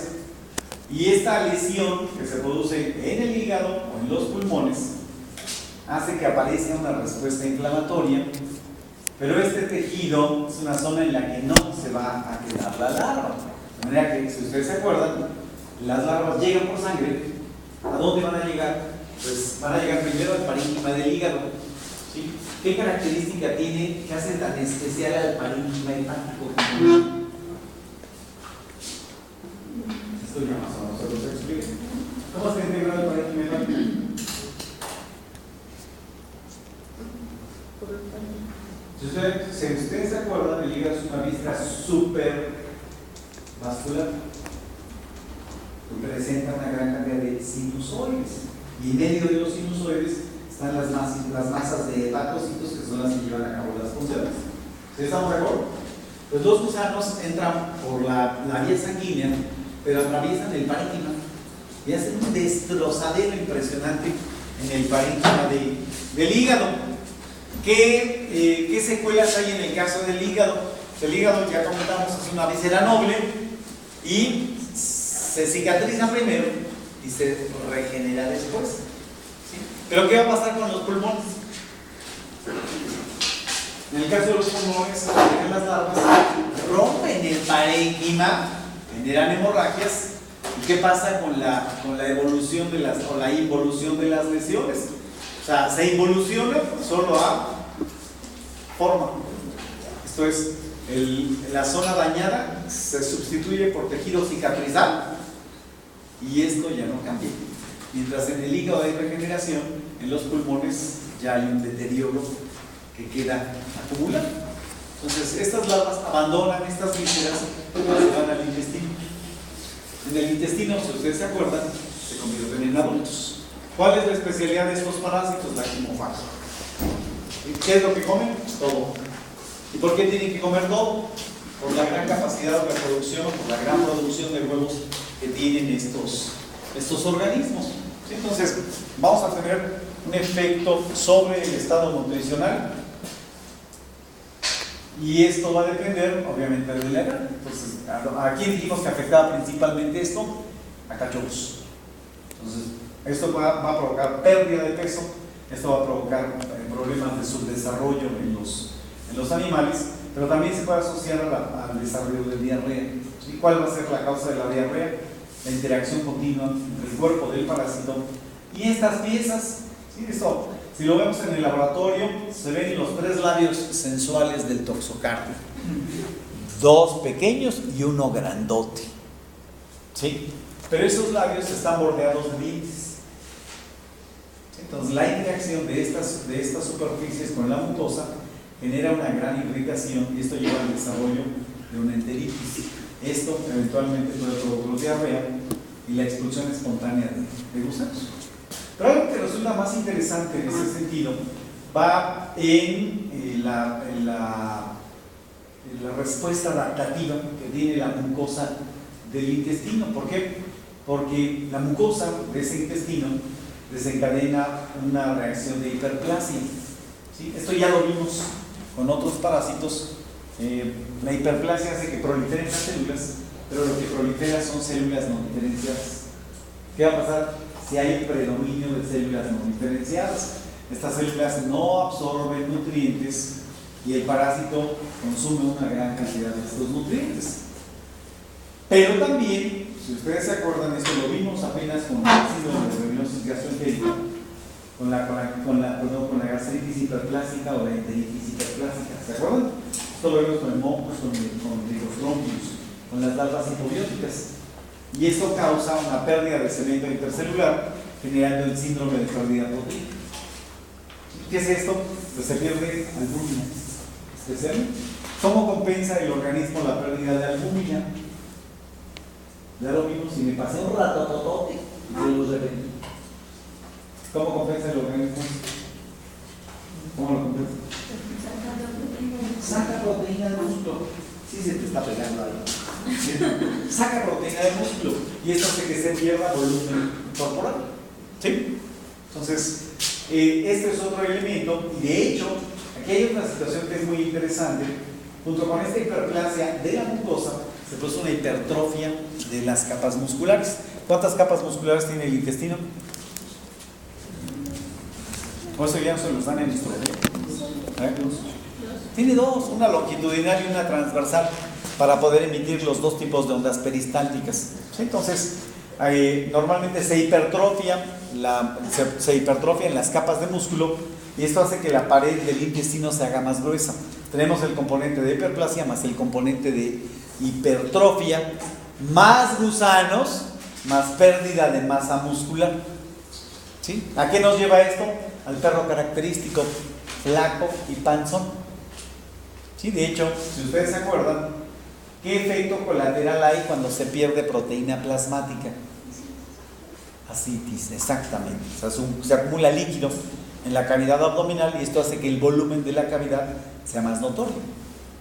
y esta lesión que se produce en el hígado o en los pulmones hace que aparezca una respuesta inflamatoria, pero este tejido es una zona en la que no se va a quedar la larva. De manera que, si ustedes se acuerdan, las larvas llegan por sangre. ¿A dónde van a llegar? Pues van a llegar primero al parénquima del hígado. ¿Sí? ¿Qué característica tiene que hace tan especial al parénquima hepático? Esto ya más o menos se los explico. ¿Cómo se integra el parénquima hepático? Si ustedes se acuerdan, el hígado es una víscera súper vascular. Presenta una gran cantidad de sinusoides. Y en medio de los sinusoides están las masas de hepatocitos, que son las que llevan a cabo las funciones. ¿Sí estamos de acuerdo? Pues los gusanos entran por la vía sanguínea, pero atraviesan el parénquima y hacen un destrozadero impresionante en el parénquima del hígado. ¿Qué secuelas hay en el caso del hígado? El hígado, ya comentamos, es una víscera noble y se cicatriza primero y se regenera después. ¿Sí? Pero ¿qué va a pasar con los pulmones? En el caso de los pulmones, las larvas rompen el parénquima, generan hemorragias. ¿Y qué pasa con la evolución o la involución de las lesiones? O sea, se involuciona solo a forma. Esto es, la zona dañada se sustituye por tejido cicatrizal y esto ya no cambia. Mientras en el hígado hay regeneración, en los pulmones ya hay un deterioro que queda acumulado. Entonces, estas larvas abandonan estas vísceras y se van al intestino. En el intestino, si ustedes se acuerdan, se convierten en adultos. ¿Cuál es la especialidad de estos parásitos? La quimofagia. ¿Qué es lo que comen? Todo. ¿Y por qué tienen que comer todo? Por la gran capacidad de reproducción o por la gran producción de huevos que tienen estos organismos. ¿Sí? Entonces, vamos a tener un efecto sobre el estado nutricional y esto va a depender, obviamente, de la edad. Entonces, ¿a quién dijimos que afectaba principalmente esto? A cachorros. Entonces, esto va a provocar pérdida de peso, esto va a provocar problemas de subdesarrollo en los animales, pero también se puede asociar al desarrollo de diarrea. ¿Y cuál va a ser la causa de la diarrea? La interacción continua entre el cuerpo del parásito y estas piezas. ¿Sí? Esto, si lo vemos en el laboratorio, se ven los 3 labios sensuales del toxocardio. 2 pequeños y 1 grandote. ¿Sí? Pero esos labios están bordeados de dientes. Entonces, la interacción de estas superficies con la mucosa genera una gran irritación y esto lleva al desarrollo de una enteritis. Esto eventualmente puede provocar diarrea y la expulsión espontánea de gusanos. Pero algo que resulta más interesante en ese sentido va en la respuesta adaptativa que tiene la mucosa del intestino. ¿Por qué? Porque la mucosa de ese intestino desencadena una reacción de hiperplasia. ¿Sí? Esto ya lo vimos con otros parásitos. La hiperplasia hace que proliferen las células, pero lo que prolifera son células no diferenciadas. ¿Qué va a pasar si hay predominio de células no diferenciadas? Estas células no absorben nutrientes y el parásito consume una gran cantidad de estos nutrientes. Pero también, si ustedes se acuerdan, esto lo vimos apenas con el síndrome de revenosis gastroentérica, con la gastritis hiperplásica o la enteritis hiperplástica. ¿Se acuerdan? Esto lo vemos con el mocos, con los trombios, con las larvas hipobióticas. Y esto causa una pérdida de cemento intercelular, generando el síndrome de pérdida proteica. ¿Qué es esto? Pues se pierde albúmina. ¿Especialmente? ¿Cómo compensa el organismo la pérdida de albúmina? Ya lo vimos y me pasé un rato totote y lo repetí. ¿Cómo compensa el organismo? ¿Cómo lo compensa? Saca proteína del músculo. Sí, se te está pegando ahí. Saca proteína del músculo y esto hace que se pierda volumen corporal. ¿Sí? Entonces, este es otro elemento y de hecho, aquí hay una situación que es muy interesante. Junto con esta hiperplasia de la mucosa, se produce una hipertrofia de las capas musculares. ¿Cuántas capas musculares tiene el intestino? O eso ya se los dan en nuestro tiene dos, una longitudinal y una transversal, para poder emitir los dos tipos de ondas peristálticas. Entonces, normalmente se hipertrofia en las capas de músculo y esto hace que la pared del intestino se haga más gruesa. Tenemos el componente de hiperplasia más el componente de hipertrofia, más gusanos, más pérdida de masa muscular. ¿Sí? ¿A qué nos lleva esto? Al perro característico, flaco y panzón. ¿Sí? De hecho, si ustedes se acuerdan, ¿qué efecto colateral hay cuando se pierde proteína plasmática? Ascitis, exactamente. O sea, se acumula líquido en la cavidad abdominal y esto hace que el volumen de la cavidad sea más notorio.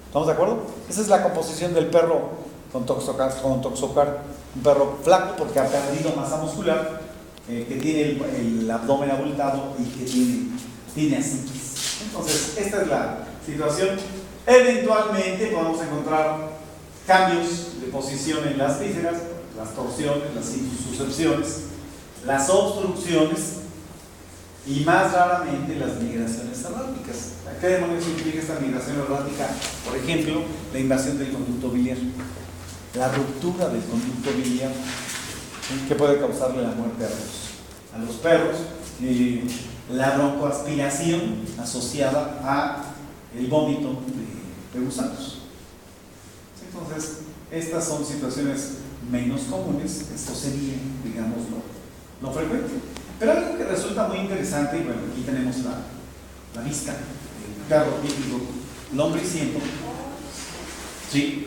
¿Estamos de acuerdo? Esa es la composición del perro con toxocar, un perro flaco porque ha perdido masa muscular, que tiene el abdomen abultado y que tiene ascitis. Entonces, esta es la situación. Eventualmente podemos encontrar cambios de posición en las vísceras, las torsiones, las suscepciones, las obstrucciones y más raramente las migraciones erráticas. ¿Qué demonios implica esta migración errática? Por ejemplo, la invasión del conducto biliar, la ruptura del conducto biliar, que puede causarle la muerte a los perros, la broncoaspiración asociada a el vómito de gusanos. Entonces, estas son situaciones menos comunes, esto sería, digamos, lo frecuente. Pero algo que resulta muy interesante, y bueno, aquí tenemos la vista del perro típico lombriciento, ¿sí?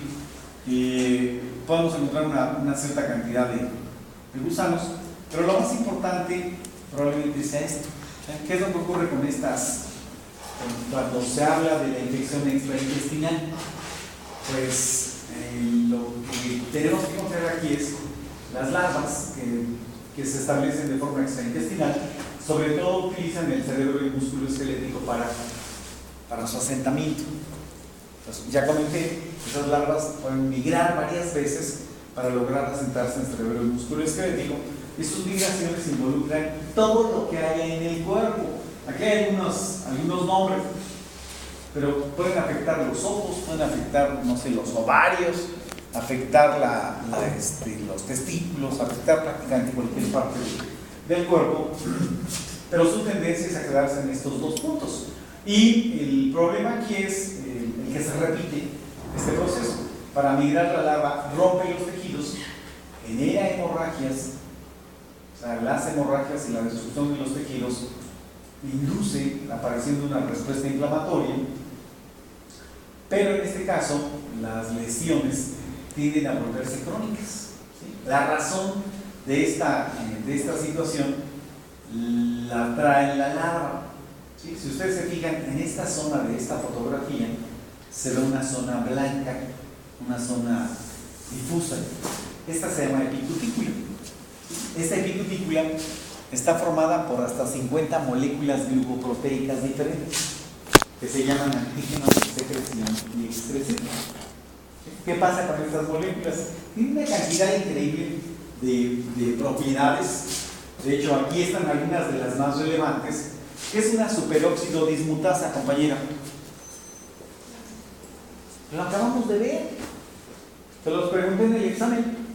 Podemos encontrar una cierta cantidad de gusanos, pero lo más importante probablemente sea esto. ¿Qué es lo que ocurre con estas? Cuando se habla de la infección extraintestinal, pues lo que tenemos que conocer aquí es las larvas que se establecen de forma extraintestinal, sobre todo utilizan el cerebro y el músculo esquelético para su asentamiento. Entonces, ya comenté, esas larvas pueden migrar varias veces para lograr asentarse en el cerebro y el músculo esquelético, y sus migraciones involucran todo lo que haya en el cuerpo. Aquí hay algunos nombres, pero pueden afectar los ojos, pueden afectar, no sé, los ovarios, afectar los testículos, afectar prácticamente cualquier parte del cuerpo, pero su tendencia es a quedarse en estos dos puntos. Y el problema aquí es el que se repite este proceso. Para migrar la larva rompe los tejidos, genera hemorragias, o sea, las hemorragias y la destrucción de los tejidos induce la aparición de una respuesta inflamatoria, pero en este caso las lesiones tienden a volverse crónicas, ¿sí? La razón de esta situación la trae la larva, ¿sí? Si ustedes se fijan en esta zona de esta fotografía, se ve una zona blanca, una zona difusa. Esta se llama epicutícula. Esta epicutícula está formada por hasta 50 moléculas glucoproteicas diferentes, que se llaman antígenos de secreción y excreción. ¿Qué pasa con estas moléculas? Tienen una cantidad increíble de propiedades. De hecho, aquí están algunas de las más relevantes, que es una superóxido dismutasa, compañera. Lo acabamos de ver. Se los pregunté en el examen.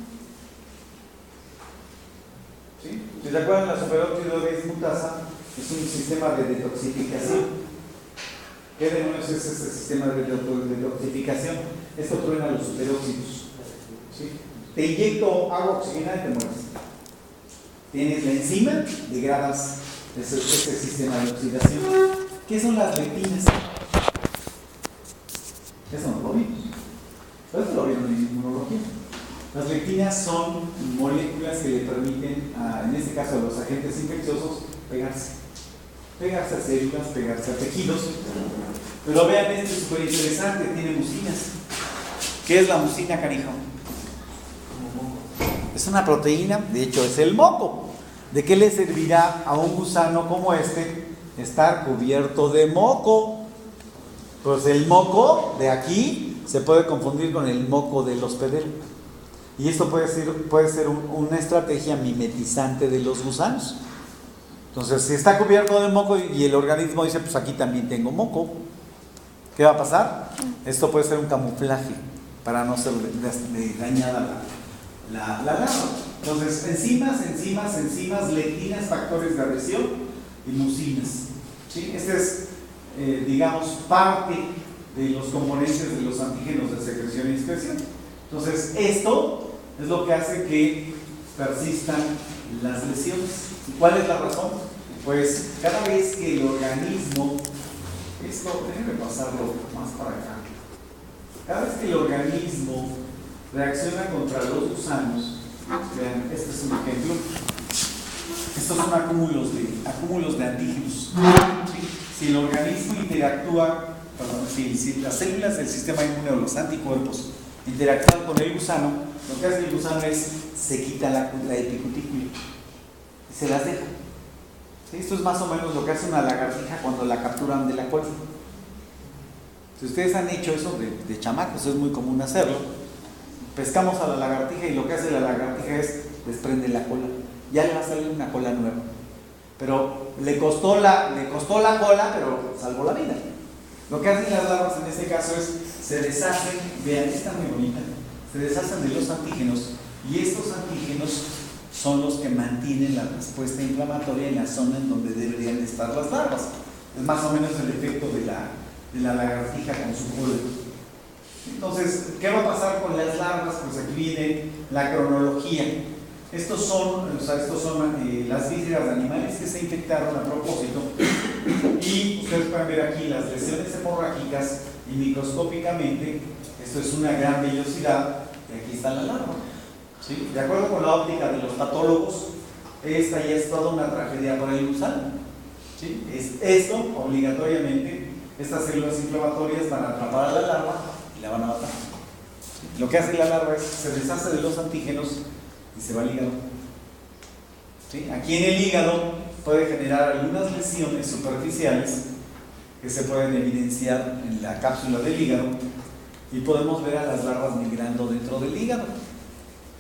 ¿Sí? Si se acuerdan, la superóxido dismutasa es un sistema de detoxificación. ¿Qué demonios es este sistema de detoxificación? Esto truena los superóxidos. ¿Sí? Te inyecto agua oxigenada y te mueres. Tienes la enzima, degradas ese sistema de oxidación. ¿Qué son las lectinas? Eso no lo vimos. Eso lo vieron en inmunología. Las lectinas son moléculas que le permiten, en este caso a los agentes infecciosos, pegarse a células, pegarse a tejidos. Pero vean, esto es súper interesante, tiene mucinas. ¿Qué es la mucina, canijo? Es una proteína, de hecho es el moco. ¿De qué le servirá a un gusano como este estar cubierto de moco? Pues el moco de aquí se puede confundir con el moco del hospedero. Y esto puede ser una estrategia mimetizante de los gusanos. Entonces, si está cubierto de moco y el organismo dice, pues aquí también tengo moco, ¿qué va a pasar? Esto puede ser un camuflaje para no ser dañada la larva. Entonces, enzimas, lectinas, factores de adhesión y mucinas. ¿Sí? Este es, digamos, parte de los componentes de los antígenos de secreción y excreción. Entonces, esto es lo que hace que persistan las lesiones. ¿Y cuál es la razón? Pues cada vez que el organismo, déjenme pasarlo más para acá, cada vez que el organismo reacciona contra los gusanos, vean, este es un ejemplo, estos son acúmulos de antígenos. Si el organismo interactúa, si las células del sistema inmune o los anticuerpos interactúan con el gusano, lo que hace el gusano es se quita la epicutícula y se las deja. ¿Sí? Esto es más o menos lo que hace una lagartija cuando la capturan de la cola. Si ustedes han hecho eso de chamacos, es muy común hacerlo. Pescamos a la lagartija y lo que hace la lagartija es desprende la cola. Ya le va a salir una cola nueva. Pero le costó la cola, pero salvó la vida. Lo que hacen las larvas en este caso es se deshacen, vean, está muy bonita, se deshacen de los antígenos y estos antígenos son los que mantienen la respuesta inflamatoria en la zona en donde deberían estar las larvas. Es más o menos el efecto de la lagartija con su cola. Entonces, ¿qué va a pasar con las larvas? Pues aquí viene la cronología. Estos son las vísceras de animales que se infectaron a propósito. Y ustedes pueden ver aquí las lesiones hemorrágicas y microscópicamente, esto es una gran vellosidad, y aquí está la larva. ¿Sí? De acuerdo con la óptica de los patólogos, esta ya es toda una tragedia para el gusano. ¿Sí? Esto, obligatoriamente, estas células inflamatorias van a atrapar a la larva y la van a matar. ¿Sí? Lo que hace la larva es se deshace de los antígenos y se va al hígado. ¿Sí? Aquí en el hígado puede generar algunas lesiones superficiales que se pueden evidenciar en la cápsula del hígado y podemos ver a las larvas migrando dentro del hígado.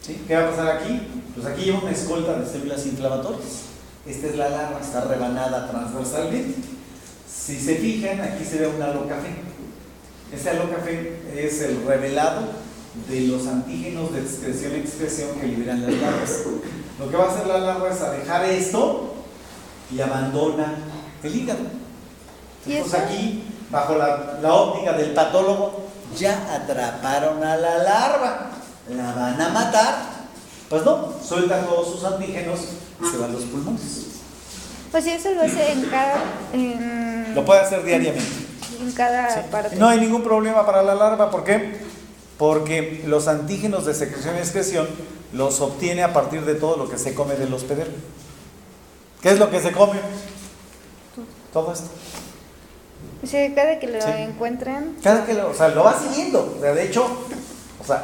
¿Sí? ¿Qué va a pasar aquí? Pues aquí lleva una escolta de células inflamatorias. Esta es la larva, está rebanada transversalmente. Si se fijan, aquí se ve un halo café. Este halo café es el revelado de los antígenos de excreción y expresión que liberan las larvas. Lo que va a hacer la larva es a dejar esto y abandona el hígado. Entonces aquí, bajo la óptica del patólogo, ya atraparon a la larva. ¿La van a matar? Pues no, sueltan todos sus antígenos y se van los pulmones. O sea, eso lo hace en cada... Lo puede hacer diariamente. En cada Sí. parte. No hay ningún problema para la larva. ¿Por qué? Porque los antígenos de secreción y excreción los obtiene a partir de todo lo que se come del hospedero. ¿Qué es lo que se come? Todo esto. O sea, cada que lo Sí. encuentran... Cada que lo va siguiendo. O sea, de hecho,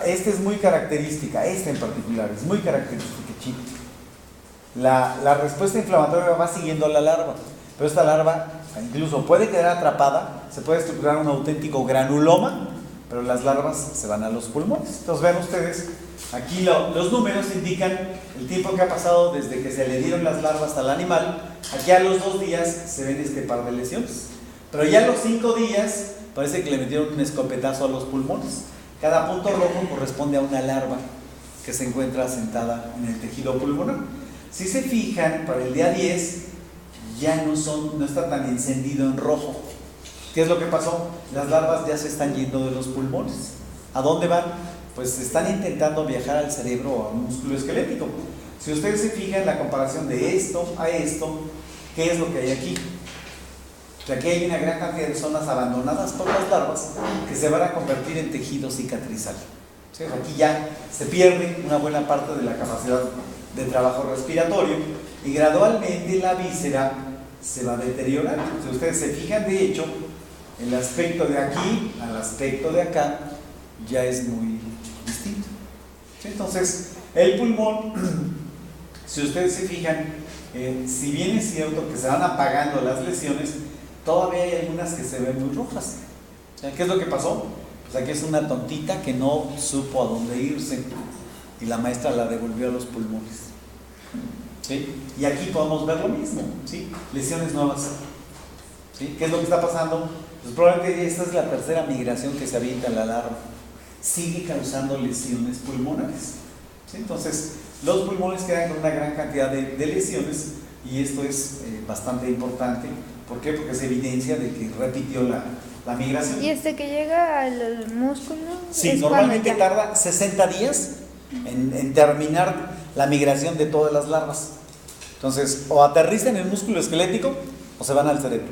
esta es muy característica, esta en particular, es muy característica, chico. La respuesta inflamatoria va siguiendo a la larva, pero esta larva incluso puede quedar atrapada, se puede estructurar un auténtico granuloma, pero las larvas se van a los pulmones. Entonces ven ustedes, aquí los números indican el tiempo que ha pasado desde que se le dieron las larvas al animal. Aquí a los 2 días se ven este par de lesiones, pero ya a los 5 días parece que le metieron un escopetazo a los pulmones. Cada punto rojo corresponde a una larva que se encuentra asentada en el tejido pulmonar. Si se fijan, para el día 10 ya no está tan encendido en rojo. ¿Qué es lo que pasó? Las larvas ya se están yendo de los pulmones. ¿A dónde van? Pues están intentando viajar al cerebro o a un músculo esquelético. Si ustedes se fijan en la comparación de esto a esto, ¿qué es lo que hay aquí? Aquí hay una gran cantidad de zonas abandonadas por las larvas que se van a convertir en tejido cicatrizal. ¿Sí? Aquí ya se pierde una buena parte de la capacidad de trabajo respiratorio y gradualmente la víscera se va deteriorando. Si ustedes se fijan, de hecho, el aspecto de aquí al aspecto de acá ya es muy distinto. ¿Sí? Entonces, el pulmón, si ustedes se fijan, si bien es cierto que se van apagando las lesiones, todavía hay algunas que se ven muy rojas. ¿Qué es lo que pasó? Pues aquí es una tontita que no supo a dónde irse y la maestra la devolvió a los pulmones. ¿Sí? Y aquí podemos ver lo mismo, ¿sí? Lesiones nuevas. ¿Sí? ¿Qué es lo que está pasando? Pues probablemente esta es la tercera migración que se avienta la larva. Sigue causando lesiones pulmonares. ¿Sí? Entonces, los pulmones quedan con una gran cantidad de lesiones y esto es bastante importante. ¿Por qué? Porque es evidencia de que repitió la migración. ¿Y hasta que llega al músculo? Sí, normalmente tarda 60 días en terminar la migración de todas las larvas. Entonces, o aterrizan en el músculo esquelético o se van al cerebro.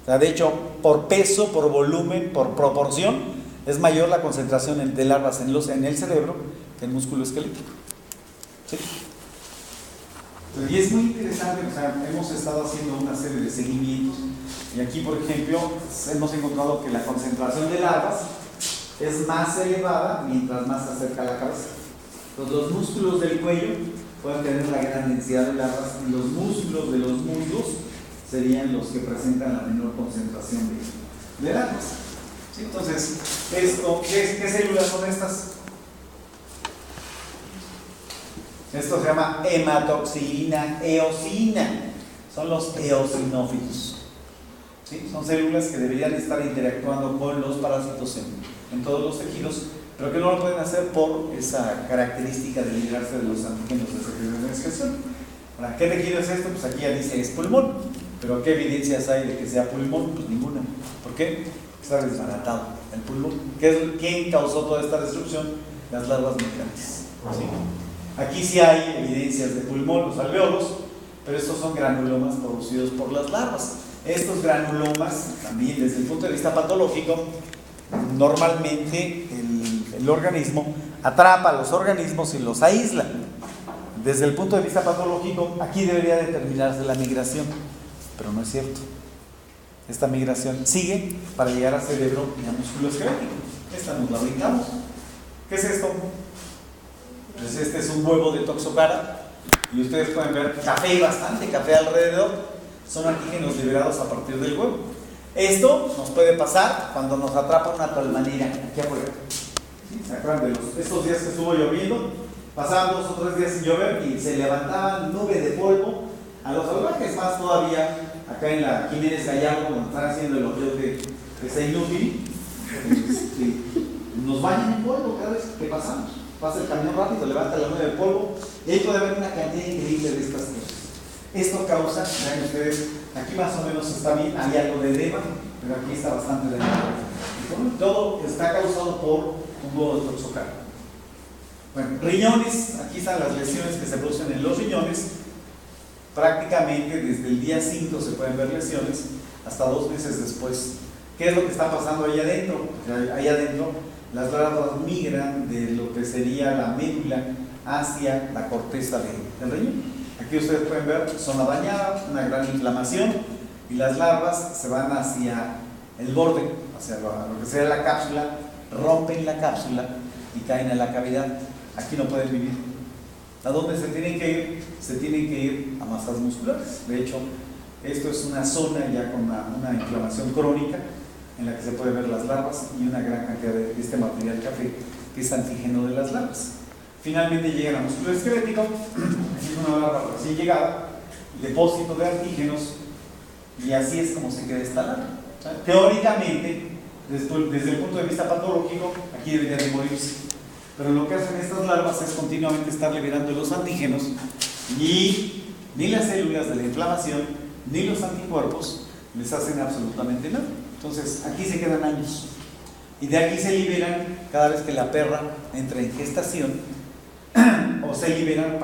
O sea, de hecho, por peso, por volumen, por proporción, es mayor la concentración de larvas en el cerebro que en el músculo esquelético. ¿Sí? Y es muy interesante, o sea, hemos estado haciendo una serie de seguimientos y aquí, por ejemplo, hemos encontrado que la concentración de larvas es más elevada mientras más se acerca a la cabeza. Entonces, los músculos del cuello pueden tener la gran densidad de larvas y los músculos de los muslos serían los que presentan la menor concentración de larvas. ¿Sí? Entonces, ¿qué células son estas? Esto se llama hematoxilina eosina. Son los eosinófilos. ¿Sí? Son células que deberían estar interactuando con los parásitos en todos los tejidos, pero que no lo pueden hacer por esa característica de librarse de los antígenos de secreción y excreción. Ahora, ¿qué tejido es esto? Pues aquí ya dice es pulmón, pero ¿qué evidencias hay de que sea pulmón? Pues ninguna. ¿Por qué? Está desbaratado el pulmón. ¿Quién causó toda esta destrucción? Las larvas migrantes. ¿Sí? Aquí sí hay evidencias de pulmón, los alveolos, pero estos son granulomas producidos por las larvas. Estos granulomas, también desde el punto de vista patológico, normalmente el organismo atrapa a los organismos y los aísla. Desde el punto de vista patológico, aquí debería determinarse la migración, pero no es cierto. Esta migración sigue para llegar al cerebro y al músculo esquelético. Esta nos la brincamos. ¿Qué es esto? Pues este es un huevo de Toxocara y ustedes pueden ver bastante café alrededor. Son antígenos liberados a partir del huevo. Esto nos puede pasar cuando nos atrapa una tolmanera aquí afuera. ¿Sí? ¿Se acuerdan de estos días que estuvo lloviendo? Pasaban 2 o 3 días sin llover y se levantaban nubes de polvo. A los salvajes más todavía, acá en la Jiménez Gallardo, cuando están haciendo el hotel de ese inútil, nos bañan en polvo cada vez que pasamos. Pasa el camión rápido, levanta la nube de polvo y ahí puede haber una cantidad increíble de estas cosas. Esto causa, vean ustedes, aquí más o menos está bien, hay algo de edema, pero aquí está bastante dañado. Todo está causado por un huevo de Toxocara. Bueno, riñones, aquí están las lesiones que se producen en los riñones. prácticamente desde el día 5 se pueden ver lesiones hasta 2 meses después. ¿Qué es lo que está pasando ahí adentro? Ahí adentro las larvas migran de lo que sería la médula hacia la corteza del riñón. Aquí ustedes pueden ver zona dañada, una gran inflamación, y las larvas se van hacia el borde, hacia lo que sería la cápsula, rompen la cápsula y caen a la cavidad. Aquí no pueden vivir. ¿A dónde se tienen que ir? Se tienen que ir a masas musculares. De hecho, esto es una zona ya con una inflamación crónica en la que se puede ver las larvas y una gran cantidad de este material café que es antígeno de las larvas. Finalmente llegan al músculo esquelético, aquí es una larva recién llegada, depósito de antígenos, y así es como se queda esta larva. Teóricamente, desde el punto de vista patológico, aquí debería de morirse, pero lo que hacen estas larvas es continuamente estar liberando los antígenos, y ni las células de la inflamación ni los anticuerpos les hacen absolutamente nada. Entonces aquí se quedan años, y de aquí se liberan cada vez que la perra entra en gestación, o se liberan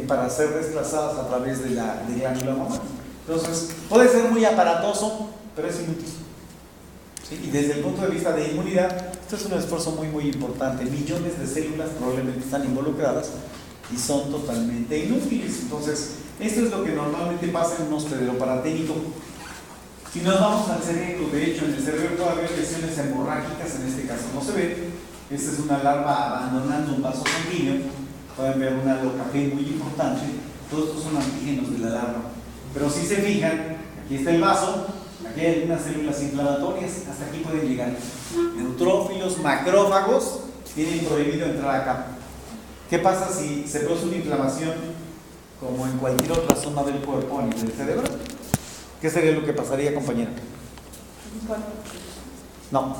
para ser desplazadas a través de la glándula mamaria. Entonces puede ser muy aparatoso, pero es inútil. ¿Sí? Y desde el punto de vista de inmunidad, esto es un esfuerzo muy muy importante. Millones de células probablemente están involucradas y son totalmente inútiles. Entonces esto es lo que normalmente pasa en un hospedero paraténico. Si nos vamos al cerebro, de hecho en el cerebro puede haber lesiones hemorrágicas, en este caso no se ve. Esta es una larva abandonando un vaso sanguíneo. Pueden ver un halo café muy importante. Todos estos son antígenos de la larva. Pero si se fijan, aquí está el vaso, aquí hay algunas células inflamatorias, hasta aquí pueden llegar. Neutrófilos, macrófagos tienen prohibido entrar acá. ¿Qué pasa si se produce una inflamación como en cualquier otra zona del cuerpo a nivel cerebral? ¿Qué sería lo que pasaría, compañera? No.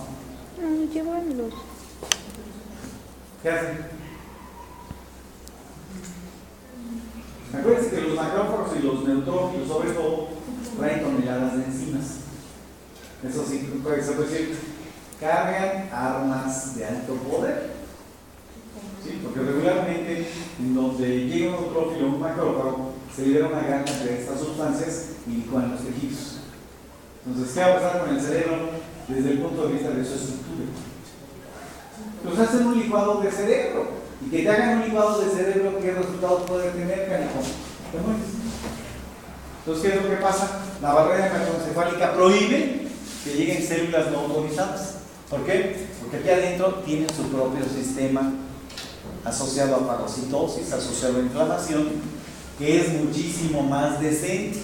Llevan los... ¿Qué hacen? Acuérdense que los macrófagos y los neutrófilos, sobre todo, traen toneladas de enzimas. Eso sí, se puede decir, cargan armas de alto poder. ¿Sí? Porque regularmente, en donde llega un neutrófilo o un macrófago, se libera una gran cantidad de estas sustancias y licúan los tejidos. Entonces, ¿qué va a pasar con el cerebro desde el punto de vista de su estructura? Pues hacen un licuado de cerebro, y que te hagan un licuado de cerebro, ¿qué resultados puede tener, canijo? Te mueres. Entonces, ¿qué es lo que pasa? La barrera hematoencefálica prohíbe que lleguen células no autorizadas. ¿Por qué? Porque aquí adentro tienen su propio sistema asociado a fagocitosis, asociado a inflamación, que es muchísimo más decente.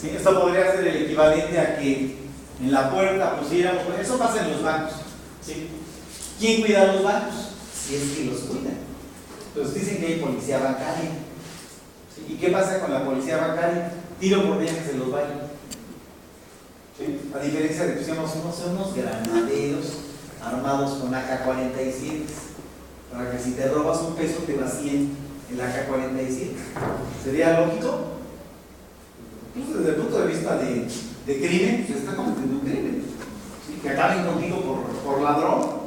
¿Sí? Esto podría ser el equivalente a que en la puerta pusiéramos, pues eso pasa en los bancos. ¿Sí? ¿Quién cuida los bancos? Si es que los cuidan. Entonces dicen que hay policía bancaria. ¿Sí? ¿Y qué pasa con la policía bancaria? Tiro por viaje se los bañan. ¿Sí? A diferencia de que son unos granaderos armados con AK-47, para que si te robas un peso te vacíen el AK-47. ¿Sería lógico? Pues desde el punto de vista de crimen, se está cometiendo un crimen. ¿Sí? Que acaben contigo por ladrón.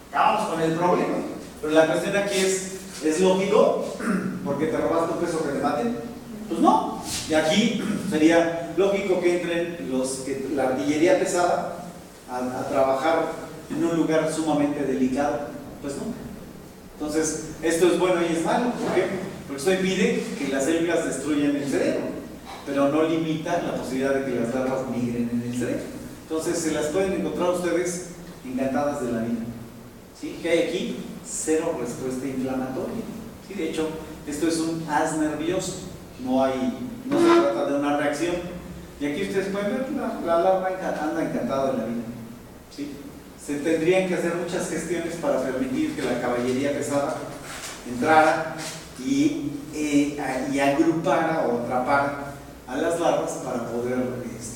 Acabamos con el problema. Pero la cuestión aquí ¿es lógico? ¿Porque te robaste un peso que te maten? Pues no. Y aquí sería lógico que entren la artillería pesada a trabajar en un lugar sumamente delicado. Pues no. Entonces, esto es bueno y es malo. ¿Por qué? Porque esto impide que las células destruyan el cerebro, pero no limita la posibilidad de que las larvas migren en el cerebro. Entonces, se las pueden encontrar ustedes encantadas de la vida. ¿Sí? ¿Qué hay aquí? Cero respuesta inflamatoria. ¿Sí? De hecho, esto es un haz nervioso. No se trata de una reacción. Y aquí ustedes pueden ver que la larva anda encantada de la vida. ¿Sí? Se tendrían que hacer muchas gestiones para permitir que la caballería pesada entrara y agrupara o atrapara a las larvas para poder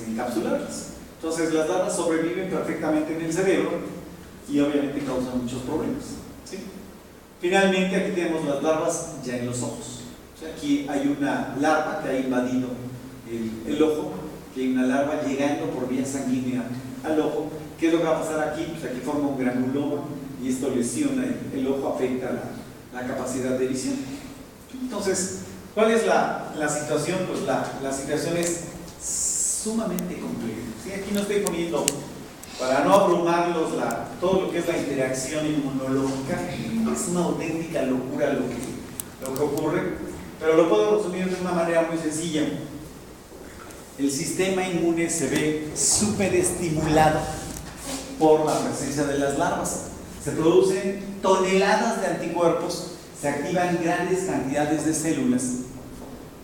encapsularlas. Entonces las larvas sobreviven perfectamente en el cerebro y obviamente causan muchos problemas. ¿Sí? Finalmente aquí tenemos las larvas ya en los ojos. O sea, aquí hay una larva que ha invadido el ojo, que hay una larva llegando por vía sanguínea al ojo. ¿Qué es lo que va a pasar aquí? Pues aquí forma un granuloma y esto lesiona el ojo, afecta la capacidad de visión. Entonces, ¿Cuál es la situación? Pues la situación es sumamente compleja. ¿Sí? Aquí no estoy poniendo, para no abrumarlos, todo lo que es la interacción inmunológica. Es una auténtica locura lo que ocurre, pero lo puedo resumir de una manera muy sencilla. El sistema inmune se ve superestimulado por la presencia de las larvas. Se producen toneladas de anticuerpos, se activan grandes cantidades de células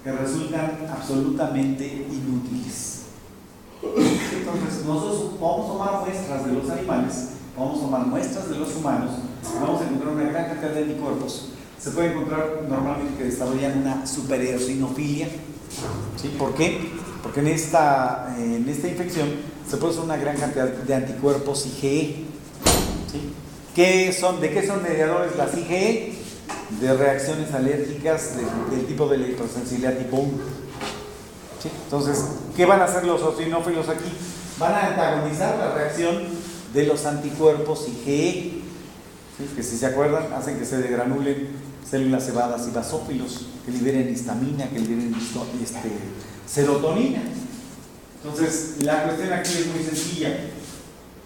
que resultan absolutamente inútiles. Entonces, nosotros vamos a tomar muestras de los animales, vamos a tomar muestras de los humanos, vamos a encontrar una gran cantidad de anticuerpos. Se puede encontrar normalmente que desarrollan una supereosinofilia. ¿Sí? ¿Por qué? Porque en esta infección se produce una gran cantidad de anticuerpos IgE. ¿Sí? ¿De qué son mediadores las IgE? De reacciones alérgicas del tipo de electrosensibilidad tipo 1. ¿Sí? Entonces, ¿qué van a hacer los eosinófilos aquí? Van a antagonizar la reacción de los anticuerpos IgE, ¿sí? Que si se acuerdan, hacen que se degranulen células cebadas y basófilos, que liberen histamina, que liberen serotonina. Entonces, la cuestión aquí es muy sencilla.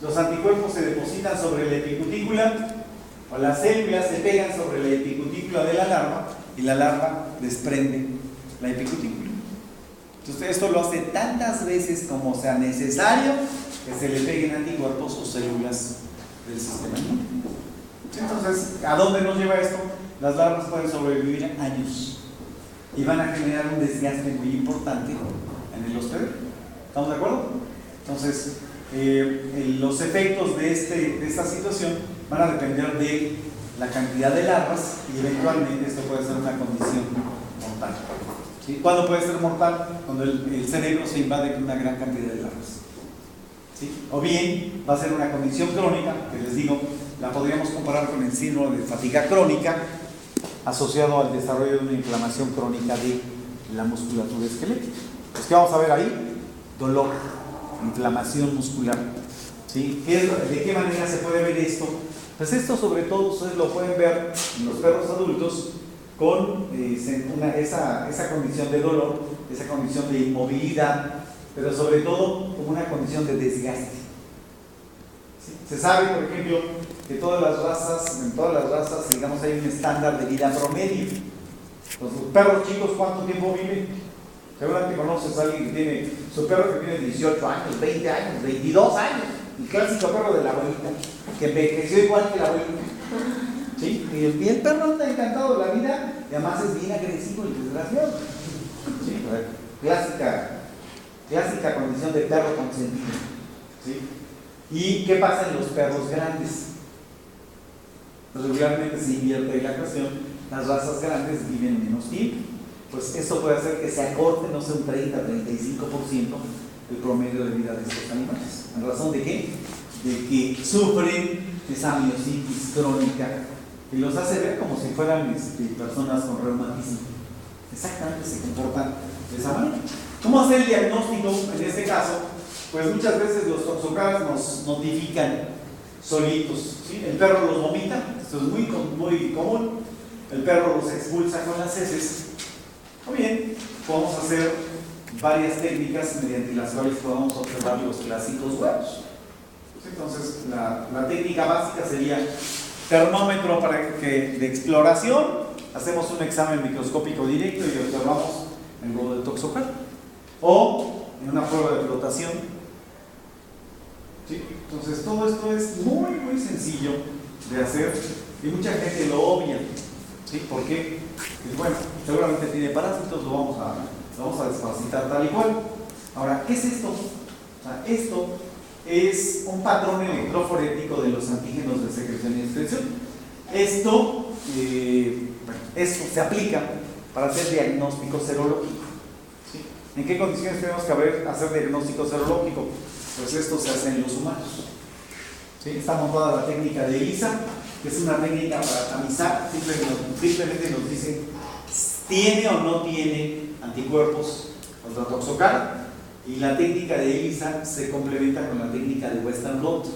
Los anticuerpos se depositan sobre la epicutícula, o las células se pegan sobre la epicutícula de la larva, y la larva desprende la epicutícula. Entonces, esto lo hace tantas veces como sea necesario que se le peguen anticuerpos o células del sistema inmune. Entonces, ¿a dónde nos lleva esto? Las larvas pueden sobrevivir años y van a generar un desgaste muy importante en el hospedero. ¿Estamos de acuerdo? Entonces, los efectos de esta situación van a depender de la cantidad de larvas y eventualmente esto puede ser una condición mortal. ¿Sí? ¿Cuándo puede ser mortal? Cuando el cerebro se invade con una gran cantidad de larvas. ¿Sí? O bien va a ser una condición crónica, que les digo, la podríamos comparar con el síndrome de fatiga crónica asociado al desarrollo de una inflamación crónica de la musculatura esquelética. Pues, ¿qué vamos a ver ahí? Dolor, inflamación muscular. ¿Sí? ¿De qué manera se puede ver esto? Pues esto sobre todo ustedes lo pueden ver en los perros adultos con esa condición de dolor, esa condición de inmovilidad, pero sobre todo como una condición de desgaste. ¿Sí? Se sabe, por ejemplo, que en todas las razas, digamos, hay un estándar de vida promedio. Los perros chicos, ¿cuánto tiempo viven? Seguramente conoces a alguien que tiene su perro que tiene 18 años, 20 años, 22 años, el clásico perro de la abuelita, que envejeció igual que la abuelita. ¿Sí? Y el perro anda encantado de la vida y además es bien agresivo y desgraciado. ¿Sí? Clásica condición de perro consentido. ¿Sí? ¿Y qué pasa en los perros grandes? Regularmente se invierte la ecuación, las razas grandes viven menos tiempo. Pues esto puede hacer que se acorte, no sé, un 30-35% el promedio de vida de estos animales. ¿En razón de qué? De que sufren esa miositis crónica y los hace ver como si fueran personas con reumatismo. Exactamente se comportan de esa manera. ¿Cómo hacer el diagnóstico en este caso? Pues muchas veces los toxocaras nos notifican solitos. ¿Sí? El perro los vomita, esto es muy común. El perro los expulsa con las heces. O bien, podemos hacer varias técnicas mediante las cuales podamos observar los clásicos huevos. Entonces, la técnica básica sería termómetro de exploración, hacemos un examen microscópico directo y observamos el globo del toxocar. O en una prueba de flotación. ¿Sí? Entonces, todo esto es muy, muy sencillo de hacer y mucha gente lo obvia. ¿Sí? ¿Por qué? Pues bueno, seguramente tiene parásitos, lo vamos a desparasitar tal y cual. Ahora, ¿qué es esto? O sea, esto es un patrón electroforético de los antígenos de secreción y excreción. Esto se aplica para hacer diagnóstico serológico. ¿Sí? ¿En qué condiciones tenemos que hacer diagnóstico serológico? Pues esto se hace en los humanos. ¿Sí? Está montada la técnica de ELISA, que es una técnica para tamizar, simplemente nos dice tiene o no tiene anticuerpos contra toxocar, y la técnica de ELISA se complementa con la técnica de Western blot. ¿Sí?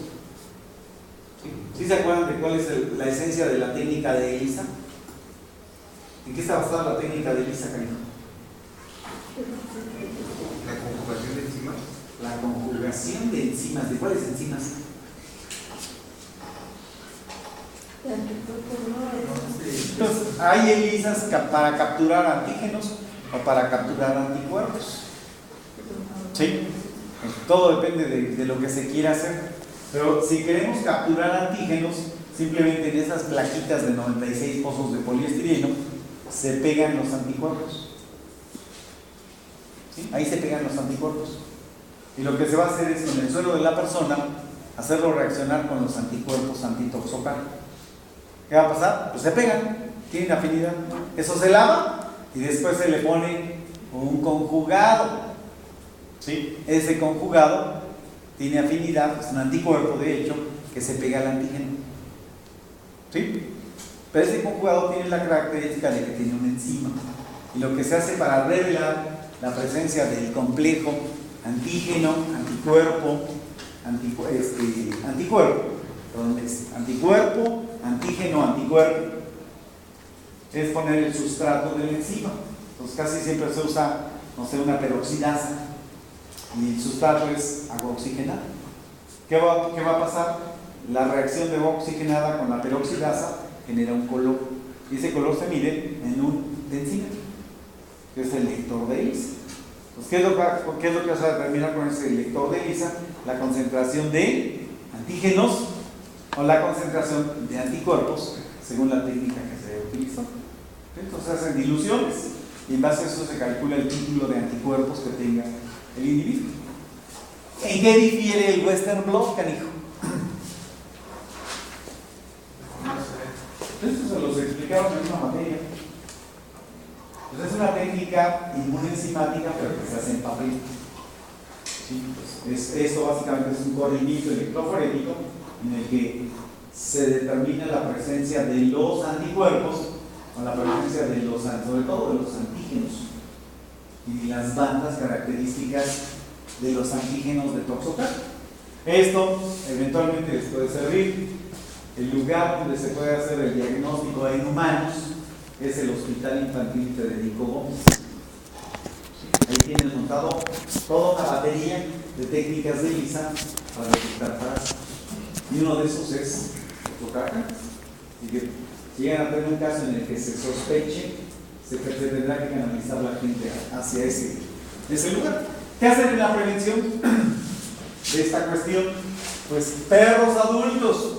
¿Sí se acuerdan de cuál es la esencia de la técnica de ELISA? ¿En qué está basada la técnica de Elisa, cariño? La conjugación de enzimas. La conjugación de enzimas. ¿De cuáles enzimas? Entonces, hay ELISAs para capturar antígenos o para capturar anticuerpos. ¿Sí? Todo depende de lo que se quiera hacer. Pero si queremos capturar antígenos, simplemente en esas plaquitas de 96 pozos de poliestireno se pegan los anticuerpos. ¿Sí? Ahí se pegan los anticuerpos. Y lo que se va a hacer es con el suelo de la persona hacerlo reaccionar con los anticuerpos antitoxocal. ¿Qué va a pasar? Pues se pegan, tienen afinidad. Eso se lava y después se le pone un conjugado. ¿Sí? Ese conjugado tiene afinidad, es un anticuerpo de hecho, que se pega al antígeno. ¿Sí? Pero ese conjugado tiene la característica de que tiene una enzima. Y lo que se hace para revelar la presencia del complejo antígeno, anticuerpo, anticuerpo, antígeno, anticuerpo, es poner el sustrato de la enzima. Entonces casi siempre se usa, no sé, una peroxidasa y el sustrato es agua oxigenada. ¿Qué va a pasar? La reacción de agua oxigenada con la peroxidasa genera un color y ese color se mide en un densímetro, que es el lector de ELISA. Pues, ¿qué es lo que vas a determinar con ese lector de ELISA? La concentración de antígenos o la concentración de anticuerpos según la técnica que se utilizó. Entonces hacen diluciones y en base a eso se calcula el título de anticuerpos que tenga el individuo. ¿En qué difiere el Western blot, canijo? Esto se los explicaron en una materia. Pues es una técnica inmunenzimática, pero que se hace en papel. ¿Sí? Pues esto básicamente es un corrimiento electroforético en el que se determina la presencia de los anticuerpos o la presencia de los, sobre todo de los antígenos y las bandas características de los antígenos de toxocal. Esto eventualmente les puede servir. El lugar donde se puede hacer el diagnóstico en humanos es el Hospital Infantil Federico Gómez. Ahí tienen montado toda una batería de técnicas de ELISA para detectar parásitos. Y uno de esos es toxocal. Y que si llegan a tener un caso en el que se sospeche, se tendrá que canalizar la gente hacia ese lugar. ¿Qué hacen en la prevención de esta cuestión? Pues perros adultos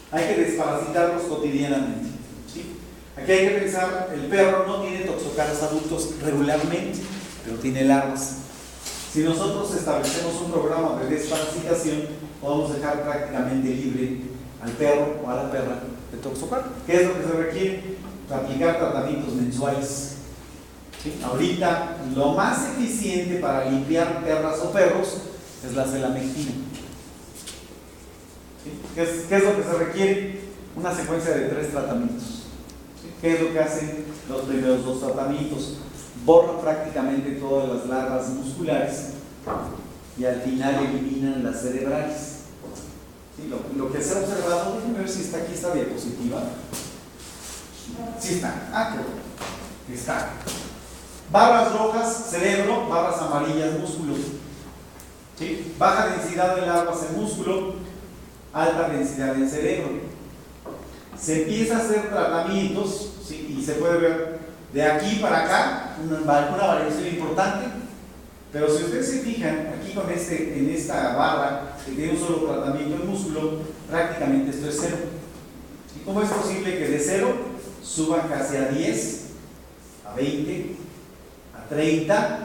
hay que desparasitarlos cotidianamente. ¿Sí? Aquí hay que pensar, el perro no tiene toxocalos adultos regularmente, pero tiene larvas. Si nosotros establecemos un programa de desparasitación, podemos dejar prácticamente libre al perro o a la perra de toxocal. ¿Qué es lo que se requiere? Aplicar tratamientos mensuales. ¿Sí? Ahorita lo más eficiente para limpiar perras o perros es la celamectina. ¿Sí? ¿Qué es lo que se requiere? Una secuencia de 3 tratamientos. ¿Sí? ¿Qué es lo que hacen los primeros 2 tratamientos? Borran prácticamente todas las larvas musculares y al final eliminan las cerebrales. ¿Sí? Lo que se ha observado, déjenme ver si está aquí esta diapositiva. Sí está. Ah, qué bueno. Está. Barras rojas, cerebro, barras amarillas, músculo. ¿Sí? Baja densidad de larvas en músculo, alta densidad en cerebro. Se empieza a hacer tratamientos, ¿sí? Y se puede ver de aquí para acá una variación importante. Pero si ustedes se fijan, aquí en esta barra que tiene un solo tratamiento en músculo, prácticamente esto es 0. ¿Y cómo es posible que de 0 suban casi a 10, a 20, a 30,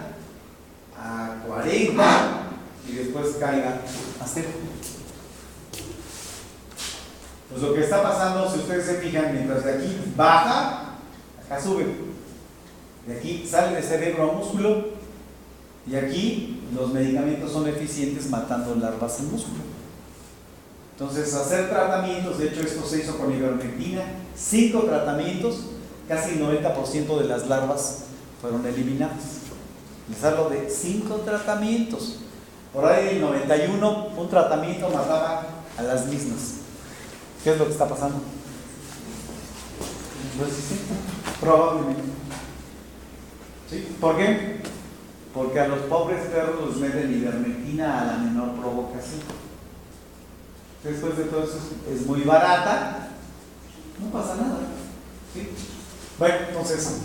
a 40 y después caiga a 0? Pues lo que está pasando, si ustedes se fijan, mientras de aquí baja, acá sube. De aquí sale de cerebro a músculo y aquí los medicamentos son eficientes matando larvas en músculo. Entonces, hacer tratamientos, de hecho esto se hizo con ivermectina, 5 tratamientos, casi el 90% de las larvas fueron eliminadas. Les hablo de 5 tratamientos. Por ahí en el 91, un tratamiento mataba a las mismas. ¿Qué es lo que está pasando? resistente, probablemente. ¿Sí? ¿Por qué? Porque a los pobres perros les meten ivermectina a la menor provocación. Después de todo eso es muy barata, no pasa nada. ¿Sí? Bueno, entonces,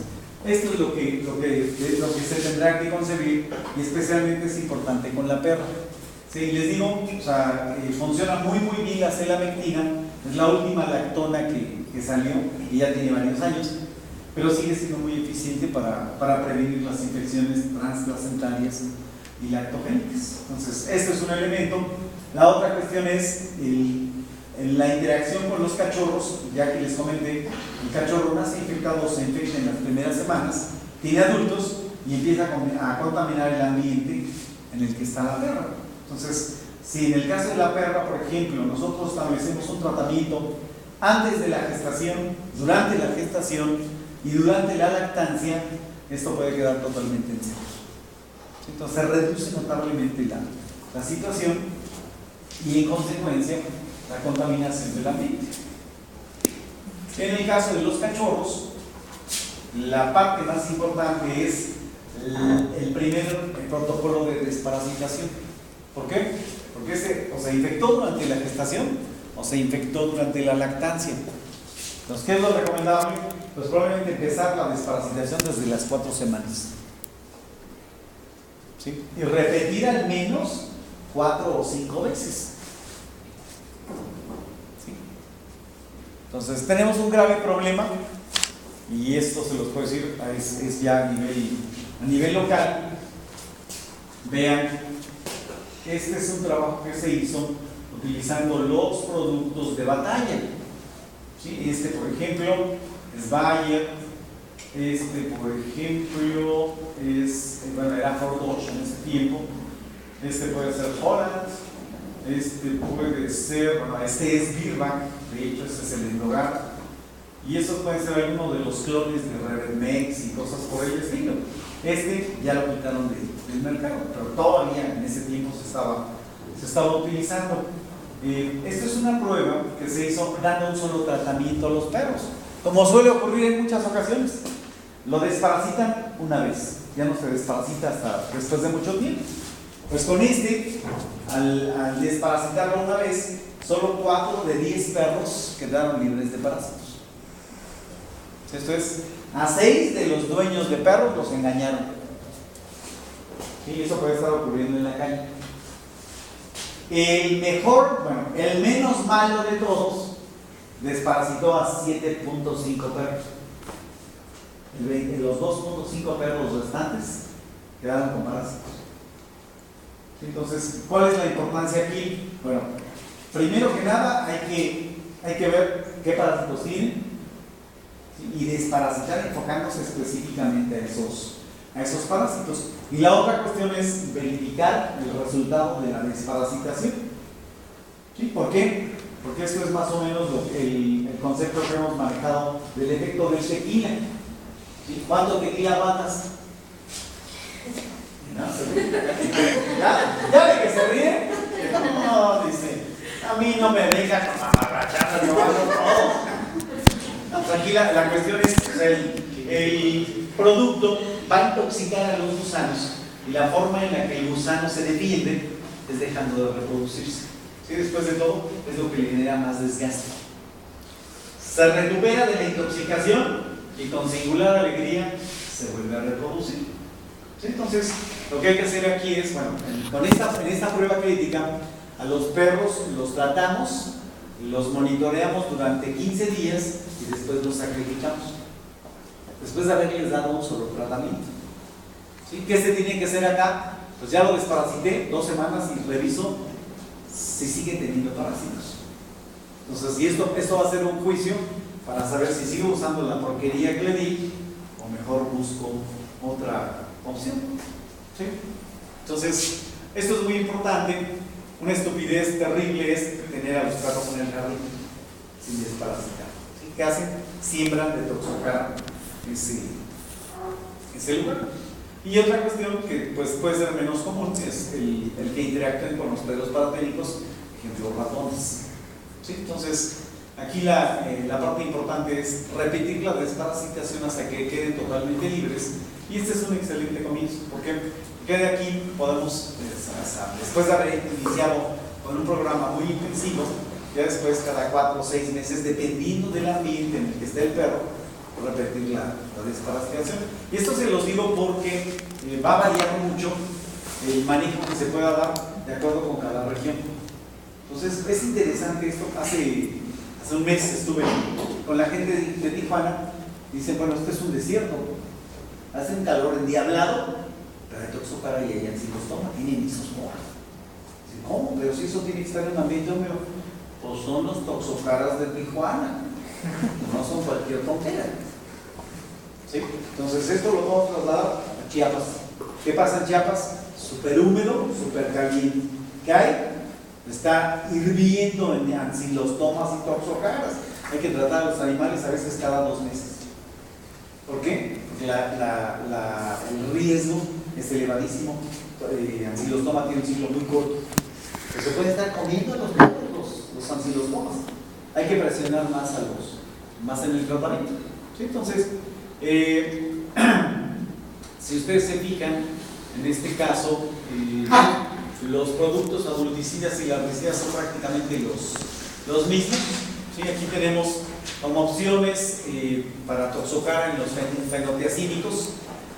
esto es lo que se tendrá que concebir, y especialmente es importante con la perra. Sí, les digo, o sea, funciona muy bien la celamectina, es la última lactona que salió, y ya tiene varios años, pero sigue siendo muy eficiente para prevenir las infecciones transplacentarias y lactogénicas. Entonces, esto es un elemento. La otra cuestión es en la interacción con los cachorros. Ya que les comenté, el cachorro nace infectado, se infecta en las primeras semanas, tiene adultos y empieza a contaminar el ambiente en el que está la perra. Entonces, si en el caso de la perra, por ejemplo, nosotros establecemos un tratamiento antes de la gestación, durante la gestación y durante la lactancia, esto puede quedar totalmente en cero. Entonces reduce notablemente la situación y en consecuencia la contaminación del ambiente. En el caso de los cachorros, la parte más importante es el primer protocolo de desparasitación. ¿Por qué? Porque o se infectó durante la gestación o se infectó durante la lactancia. Entonces, ¿qué es lo recomendable? Pues probablemente empezar la desparasitación desde las 4 semanas. ¿Sí? Y repetir al menos 4 o 5 veces. ¿Sí? Entonces, tenemos un grave problema, y esto se los puedo decir, es ya a nivel local. Vean, este es un trabajo que se hizo utilizando los productos de batalla. ¿Sí? Este, por ejemplo, es Bayer. Este, por ejemplo, era Ford Dodge en ese tiempo. Este puede ser Holland. Este puede ser, este es Birback, de hecho, este es el Endogar. Y esos pueden ser algunos de los clones de Revermex y cosas por el estilo. Este ya lo quitaron del mercado, pero todavía en ese tiempo se estaba utilizando. Esto es una prueba que se hizo dando un solo tratamiento a los perros, como suele ocurrir en muchas ocasiones. Lo desparasitan una vez, ya no se desparasita hasta después de mucho tiempo. Pues con al desparasitarlo una vez, solo 4 de 10 perros quedaron libres de parásitos. Esto es, a 6 de los dueños de perros los engañaron. Y eso puede estar ocurriendo en la calle. El menos malo de todos, desparasitó a 7.5 perros. Los 2.5 perros restantes quedaron con parásitos. Entonces, ¿cuál es la importancia aquí? Bueno, primero que nada hay que ver qué parásitos tienen, ¿sí? Y desparasitar enfocándose específicamente a esos parásitos. Y la otra cuestión es verificar el resultado de la desparasitación. ¿Sí? ¿Por qué? Porque esto es más o menos el concepto que hemos manejado del efecto del tequila. ¿Sí? ¿Cuánto tequila matas? ¿Ya ve que se ríe? No, dice, a mí no me deja con mamarrachadas, no hago todo. No, tranquila, la cuestión es el producto va a intoxicar a los gusanos, y la forma en la que el gusano se defiende es dejando de reproducirse. ¿Sí? Después de todo, es lo que le genera más desgaste. Se recupera de la intoxicación y con singular alegría se vuelve a reproducir. ¿Sí? Entonces, lo que hay que hacer aquí es, en esta prueba crítica, a los perros los tratamos, los monitoreamos durante 15 días y después los sacrificamos. Después de haberles dado un solo tratamiento. ¿Sí? ¿Qué se tiene que hacer acá? Pues ya lo desparasité 2 semanas y reviso si sigue teniendo parásitos. Entonces, y esto va a ser un juicio para saber si sigo usando la porquería que le di o mejor busco otra opción. ¿Sí? Entonces, esto es muy importante. Una estupidez terrible es tener a los perros en el jardín sin desparasitar. ¿Sí? ¿Qué hacen? Siembran de toxocara ese lugar. Y otra cuestión que pues, puede ser menos común es el que interactúen con los perros paraténicos, ejemplo ratones. ¿Sí? Entonces, Aquí la parte importante es repetir la desparasitación hasta que queden totalmente libres. Y este es un excelente comienzo, porque de aquí podemos, después de haber iniciado con un programa muy intensivo, ya después cada 4 o 6 meses, dependiendo del ambiente en el que esté el perro, repetir la desparasitación. Y esto se los digo porque va a variar mucho el manejo que se pueda dar de acuerdo con cada región. Entonces es interesante esto. Hace un mes estuve con la gente de Tijuana. Dicen, bueno, esto es un desierto, hace un calor endiablado, pero hay toxocara y hay ancilostoma, tienen isospora. Dicen, ¿cómo? Pero si eso tiene que estar en un ambiente húmedo. Pues son los toxocaras de Tijuana, no son cualquier tontera. ¿Sí? Entonces esto lo vamos a trasladar a Chiapas. ¿Qué pasa en Chiapas? Súper húmedo, súper caliente. ¿Qué hay? Está hirviendo en ancilostomas y toxocaras. Hay que tratar a los animales a veces cada 2 meses. ¿Por qué? Porque el riesgo es elevadísimo. Ancilostoma tiene un ciclo muy corto. Pero se puede estar comiendo los ancilostomas. Hay que presionar más en el tratamiento. ¿Sí? Entonces, si ustedes se fijan, en este caso, los productos adulticidas y larvicidas son prácticamente los mismos. ¿Sí? Aquí tenemos como opciones para toxocara en los fenotiazínicos,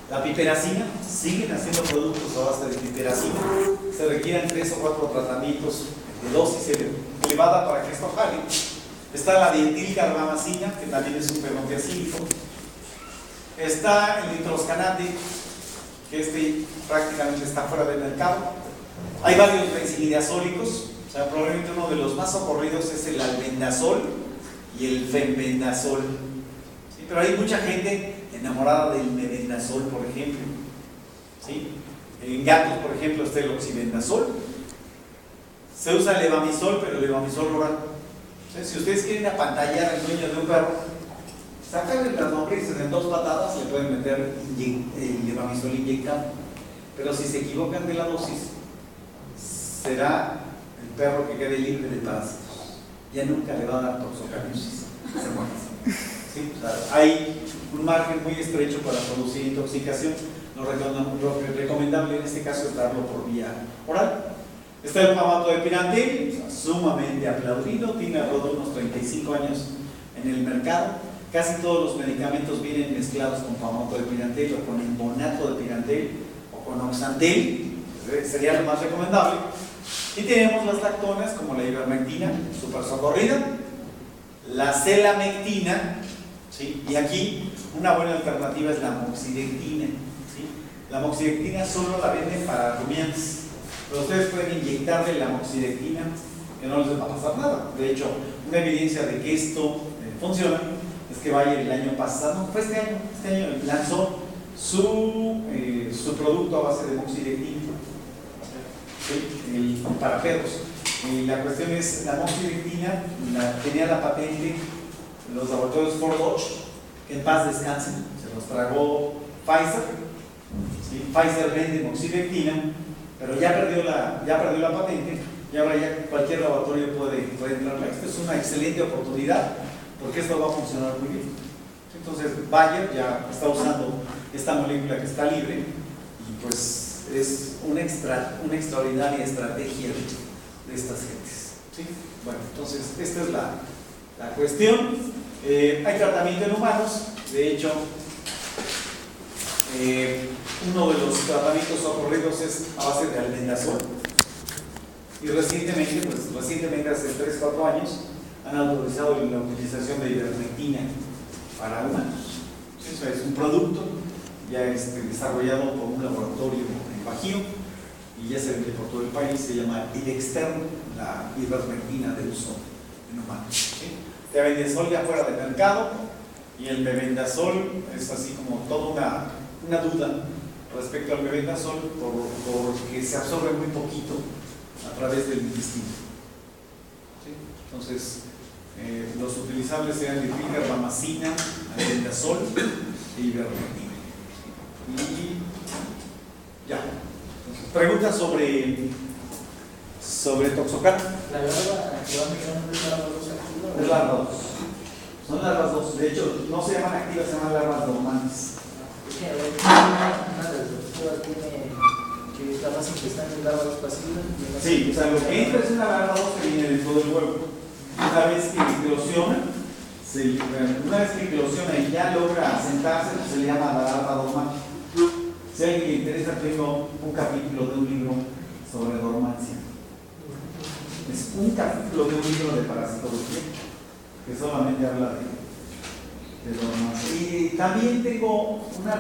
la piperacina. Siguen haciendo productos a base de piperacina. Se requieren 3 o 4 tratamientos de dosis elevada para que esto jale. Está la dietilcarbamazina, que también es un fenotiazínico. Está el nitroscanate, que prácticamente está fuera del mercado. Hay varios benzimidazólicos, o sea, probablemente uno de los más socorridos es el albendazol y el fenbendazol. ¿Sí? Pero hay mucha gente enamorada del mebendazol, por ejemplo. ¿Sí? En gatos, por ejemplo, está el oxibendazol. Se usa el levamisol, pero el levamisol oral. O sea, si ustedes quieren apantallar al dueño de un perro, sacan las lombrices en 2 patadas, le pueden meter el levamisol inyectado. Pero si se equivocan de la dosis, será el perro que quede libre de parásitos. Ya nunca le va a dar toxocariusis. Se muere. ¿Sí? O sea, hay un margen muy estrecho para producir intoxicación. Lo recomendable en este caso es darlo por vía oral. Está el famato de Pirantel, sumamente aplaudido, tiene alrededor de unos 35 años en el mercado. Casi todos los medicamentos vienen mezclados con famato de Pirantel o con embonato de Pirantel o con oxantel, sería lo más recomendable. Y tenemos las lactonas como la ivermectina, super socorrida, la celamectina, ¿sí? Y aquí una buena alternativa es la moxidectina. ¿Sí? La moxidectina solo la venden para rumiantes. Pero ustedes pueden inyectarle la moxidectina, que no les va a pasar nada. De hecho, una evidencia de que esto funciona es que Bayer el año pasado, fue este año lanzó su producto a base de moxidectina, ¿sí? Para perros. La cuestión es, la moxidectina tenía la patente los laboratorios Fort Dodge, que en paz descansen, se los tragó Pfizer. ¿Sí? Pfizer vende moxidectina, pero ya perdió la patente y ahora ya cualquier laboratorio puede entrar. Esto es una excelente oportunidad porque esto va a funcionar muy bien. Entonces Bayer ya está usando esta molécula que está libre y pues es una extraordinaria estrategia de estas gentes. ¿Sí? Bueno, entonces esta es la cuestión. Hay tratamiento en humanos, de hecho uno de los tratamientos ocurridos es a base de albendazol. Y recientemente, hace 3-4 años, han autorizado la utilización de ivermectina para humanos. Eso es un producto ya desarrollado por un laboratorio en Bajío y ya se vende por todo el país. Se llama Idextern, la ivermectina de uso en humanos. ¿Sí? El albendazol ya fuera del mercado y el mebendazol es así como toda una duda respecto al mebendazol porque se absorbe muy poquito a través del intestino. ¿Sí? Entonces, los utilizables serían dietilcarbamazina, albendazol e ivermectina. Y ya. Entonces, preguntas sobre Toxocana. La larva que va migrando es larva 2 activa. Es larva 2. Son larvas 2. De hecho, no se llaman activas, se llaman larvas dormantes. Es que a ver, una de las diapositivas tiene que es la base que está en larva 2 pasiva. Sí, o sea, lo que entra es una larva 2 que viene dentro del huevo. Una vez que eclosiona, y ya logra asentarse, pues se le llama la larva dormante. Si a alguien le interesa, tengo un capítulo de un libro sobre dormancia. Es un capítulo de un libro de parasitología que solamente habla de dormancia. Y también tengo una